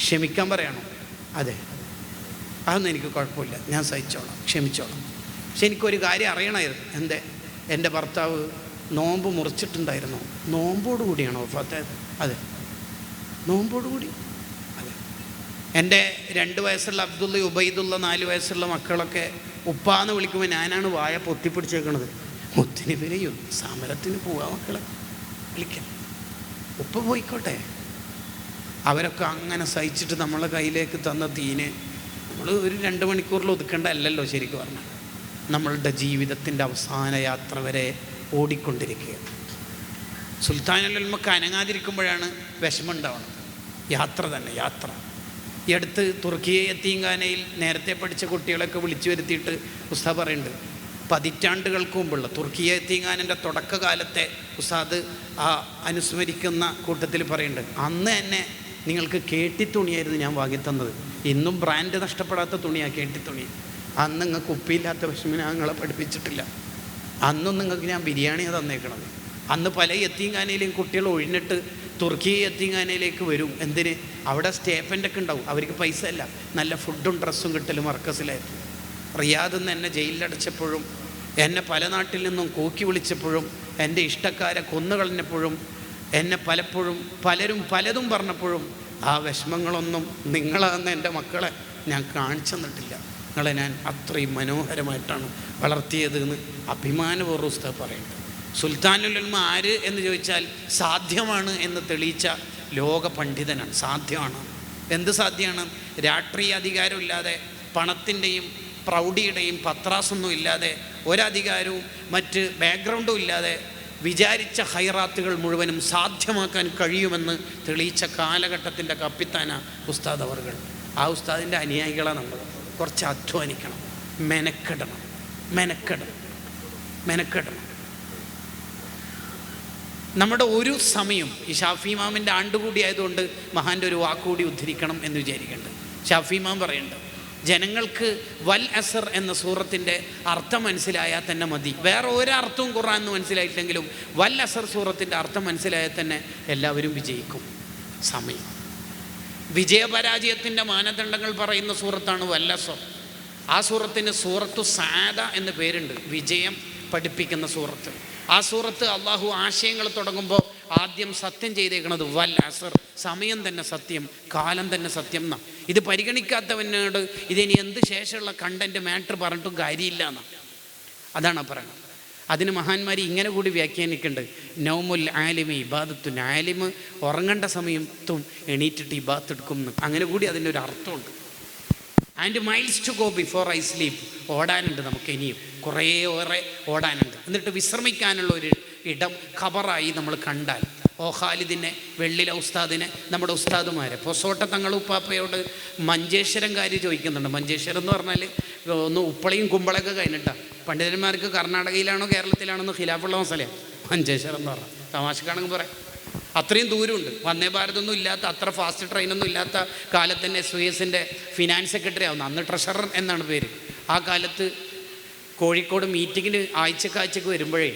ക്ഷമിക്കാൻ പറയണോ? അതെ, അതൊന്നും എനിക്ക് കുഴപ്പമില്ല, ഞാൻ സഹിച്ചോളാം, ക്ഷമിച്ചോളാം. പക്ഷെ എനിക്കൊരു കാര്യം അറിയണമായിരുന്നു. എൻ്റെ ഭർത്താവ് നോമ്പ് മുറിച്ചിട്ടുണ്ടായിരുന്നു, നോമ്പോടുകൂടിയാണോ വഫാത്തായത്? അതെ, നോമ്പോടുകൂടി. അതെ. എൻ്റെ 2 വയസ്സുള്ള അബ്ദുള്ള, ഉബൈദുള്ള, 4 വയസ്സുള്ള മക്കളൊക്കെ ഉപ്പാന്ന് വിളിക്കുമ്പോൾ ഞാനാണ് വായ പൊത്തിപ്പിടിച്ചേക്കണത്. മുത്തിന് പേര് സമരത്തിന് പോവാ മക്കളെ വിളിക്കാൻ, ഉപ്പ പോയിക്കോട്ടെ. അവരൊക്കെ അങ്ങനെ സഹിച്ചിട്ട് നമ്മളെ കയ്യിലേക്ക് തന്ന തീനെ നമ്മൾ ഒരു 2 മണിക്കൂറിൽ ഒതുക്കേണ്ടതല്ലല്ലോ ശരിക്കും പറഞ്ഞാൽ. നമ്മളുടെ ജീവിതത്തിൻ്റെ അവസാന യാത്ര വരെ ഓടിക്കൊണ്ടിരിക്കുകയാണ്. സുൽത്താനുൽ ഉലമക്ക് അനങ്ങാതിരിക്കുമ്പോഴാണ് വിഷമം ഉണ്ടാവുന്നത്. യാത്ര തന്നെ യാത്ര. ഈ അടുത്ത് തുർക്കിയെ യത്തീംഖാനയിൽ നേരത്തെ പഠിച്ച കുട്ടികളൊക്കെ വിളിച്ചു വരുത്തിയിട്ട് ഉസ്താദ് പറയുന്നുണ്ട്, പതിറ്റാണ്ടുകൾക്ക് മുമ്പുള്ള തുർക്കിയെ യത്തീംഖാനൻ്റെ തുടക്കകാലത്തെ ഉസ്താദ് അനുസ്മരിക്കുന്ന കൂട്ടത്തിൽ പറയുന്നുണ്ട്, അന്ന് തന്നെ നിങ്ങൾക്ക് കേട്ടിത്തുണിയായിരുന്നു ഞാൻ വാങ്ങിത്തന്നത്, ഇന്നും ബ്രാൻഡ് നഷ്ടപ്പെടാത്ത തുണിയാണ് കേട്ടിത്തുണി. അന്ന് നിങ്ങൾക്ക് ഉപ്പില്ലാത്ത വിഷമിനെ ഞങ്ങളെ പഠിപ്പിച്ചിട്ടില്ല, അന്നും നിങ്ങൾക്ക് ഞാൻ ബിരിയാണിയാണ് തന്നേക്കണത്. അന്ന് പല യത്തീംഖാനയിലെയും കുട്ടികൾ ഒഴിഞ്ഞിട്ട് തുർക്കി യത്തീംഖാനയിലേക്ക് വരും. എന്തിന്? അവിടെ സ്റ്റേഫൻ്റെ ഒക്കെ ഉണ്ടാവും, അവർക്ക് പൈസ അല്ല, നല്ല ഫുഡും ഡ്രസ്സും കിട്ടലും മർക്കസിലായിരുന്നു. റിയാദിൽ നിന്ന് എന്നെ ജയിലിലടച്ചപ്പോഴും എന്നെ പല നാട്ടിൽ നിന്നും കൂക്കി വിളിച്ചപ്പോഴും എൻ്റെ ഇഷ്ടക്കാരെ കൊന്നുകളഞ്ഞപ്പോഴും എന്നെ പലപ്പോഴും പലരും പലതും പറഞ്ഞപ്പോഴും ആ വിഷമങ്ങളൊന്നും നിങ്ങളെന്ന എൻ്റെ മക്കളെ ഞാൻ കാണിച്ചു തന്നിട്ടില്ല. നിങ്ങളെ ഞാൻ അത്രയും മനോഹരമായിട്ടാണ് വളർത്തിയത് എന്ന് അഭിമാനപൂർവ്വം ഉസ്താദ് പറയുന്നത്. സുൽത്താനുൽ ഉലമ ആര് എന്ന് ചോദിച്ചാൽ സാധ്യമാണ് എന്ന് തെളിയിച്ച ലോക പണ്ഡിതനാണ്. സാധ്യമാണ്. എന്ത് സാധ്യമാണ്? രാഷ്ട്രീയ അധികാരമില്ലാതെ, പണത്തിൻ്റെയും പ്രൗഢിയുടെയും പത്രാസൊന്നും ഇല്ലാതെ, ഒരധികാരവും മറ്റ് ബാക്ക്ഗ്രൗണ്ടും ഇല്ലാതെ വിചാരിച്ച ഹൈറാത്തുകൾ മുഴുവനും സാധ്യമാക്കാൻ കഴിയുമെന്ന് തെളിയിച്ച കാലഘട്ടത്തിൻ്റെ കപ്പിത്താന ഉസ്താദ് അവർകൾ. ആ ഉസ്താദിൻ്റെ അനുയായികളാണ് നമ്മൾ. കുറച്ച് അധ്വാനിക്കണം, മെനക്കെടണം. നമ്മുടെ ഒരു സമയം ഈ ഷാഫി ഇമാമിൻ്റെ ആണ്ടുകൂടി ആയതുകൊണ്ട് മഹാൻ്റെ ഒരു വാക്കുകൂടി ഉദ്ധരിക്കണം എന്ന് വിചാരിക്കേണ്ടത്. ഷാഫി ഇമാം പറയുന്നുണ്ട്, ജനങ്ങൾക്ക് വൽ അസർ എന്ന സൂറത്തിൻ്റെ അർത്ഥം മനസ്സിലായാൽ തന്നെ മതി. വേറെ ഒരർത്ഥവും ഖുർആൻ എന്ന് മനസ്സിലായിട്ടെങ്കിലും വൽ അസർ സൂറത്തിൻ്റെ അർത്ഥം മനസ്സിലായാൽ തന്നെ എല്ലാവരും വിജയിക്കും. സമയം വിജയപരാജയത്തിൻ്റെ മാനദണ്ഡങ്ങൾ പറയുന്ന സൂറത്താണ് വൽ അസർ. ആ സൂറത്തിന് സൂറത്തു സാദ എന്ന് പേരുണ്ട്, വിജയം പഠിപ്പിക്കുന്ന സൂറത്ത്. ആ സൂറത്ത് അള്ളാഹു ആശയങ്ങൾ തുടങ്ങുമ്പോൾ ആദ്യം സത്യം ചെയ്തേക്കുന്നത് വൽ അസർ, സമയം തന്നെ സത്യം, കാലം തന്നെ സത്യം എന്നാണ്. ഇത് പരിഗണിക്കാത്തവനോട് ഇതിനി എന്ത് ശേഷമുള്ള കണ്ടൻറ്റ് മാറ്റർ പറഞ്ഞിട്ടും കാര്യമില്ല എന്നാണ്. അതാണ് പറയുന്നത്. അതിന് മഹാന്മാർ ഇങ്ങനെ കൂടി വ്യാഖ്യാനിക്കുന്നുണ്ട്, നൗമുൽ ആലിമി ഇബാദത്തുൻ, ആലിമ് ഉറങ്ങേണ്ട സമയത്തും എണീറ്റിട്ട് ഇബാദത്ത് എടുക്കും എന്ന്. അങ്ങനെ കൂടി അതിൻ്റെ ഒരു അർത്ഥമുണ്ട്. And miles to go before I sleep, ഓടാനുണ്ട് നമുക്ക്, ഇനിയും കുറേയേറെ ഓടാനുണ്ട്. എന്നിട്ട് വിശ്രമിക്കാനുള്ള ഒരു ഇടം ഖബറായി നമ്മൾ കണ്ടാൽ, ഓ ഖാലിദിനെ, വെള്ളിലെ ഉസ്താദിനെ, നമ്മുടെ ഉസ്താദുമാരെ, പൊസോട്ട തങ്ങൾ ഉപ്പാപ്പയോട് മഞ്ചേശ്വരംകാരി ചോദിക്കുന്നുണ്ട്. മഞ്ചേശ്വരം എന്ന് പറഞ്ഞാൽ ഒന്ന് ഉപ്പളയും കുമ്പളൊക്കെ കഴിഞ്ഞിട്ടാണ്. പണ്ഡിതന്മാർക്ക് കർണാടകയിലാണോ കേരളത്തിലാണോ ഖിലാഫുള്ള മസലയാണ് മഞ്ചേശ്വരം എന്ന് പറഞ്ഞാൽ. തമാശക്കാണെങ്കിൽ പറയാം, അത്രയും ദൂരമുണ്ട്. വന്ദേ ഭാരതൊന്നും ഇല്ലാത്ത, അത്ര ഫാസ്റ്റ് ട്രെയിനൊന്നും ഇല്ലാത്ത കാലത്ത് തന്നെ SOSൻ്റെ ഫിനാൻസ് സെക്രട്ടറി ആവുന്നു, അന്ന് ട്രഷറർ എന്നാണ് പേര്. ആ കാലത്ത് കോഴിക്കോട് മീറ്റിങ്ങിന് ആഴ്ചക്ക് വരുമ്പോഴേ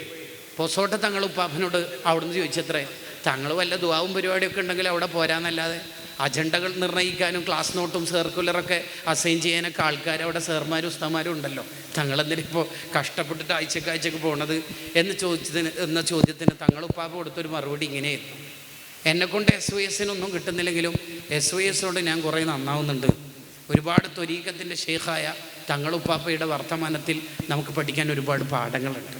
പൊസോട്ട തങ്ങൾ ഉപ്പാപ്പനോട് അവിടുന്ന് ചോദിച്ചത്രേ, തങ്ങൾ വല്ല ദുആവും പരിപാടിയൊക്കെ ഉണ്ടെങ്കിൽ അവിടെ പോരാന്നല്ലാതെ അജണ്ടകൾ നിർണ്ണയിക്കാനും ക്ലാസ് നോട്ടും സർക്കുലറൊക്കെ അസൈൻ ചെയ്യാനൊക്കെ ആൾക്കാർ അവിടെ സാർമാരും ഉസ്താമാരും ഉണ്ടല്ലോ, തങ്ങളെന്തിനിപ്പോൾ കഷ്ടപ്പെട്ടിട്ട് ആഴ്ചക്ക് പോണത് എന്ന ചോദ്യത്തിന് തങ്ങൾ ഉപ്പാപ്പ കൊടുത്തൊരു മറുപടി ഇങ്ങനെയായിരുന്നു, എന്നെക്കൊണ്ട് SOSനൊന്നും കിട്ടുന്നില്ലെങ്കിലും SOSോട് ഞാൻ കുറേ നന്നാവുന്നുണ്ട്. ഒരുപാട് ത്വരീഖത്തിൻ്റെ ഷെയ്ഖായ തങ്ങളുപ്പാപ്പയുടെ വർത്തമാനത്തിൽ നമുക്ക് പഠിക്കാൻ ഒരുപാട് പാഠങ്ങളുണ്ട്.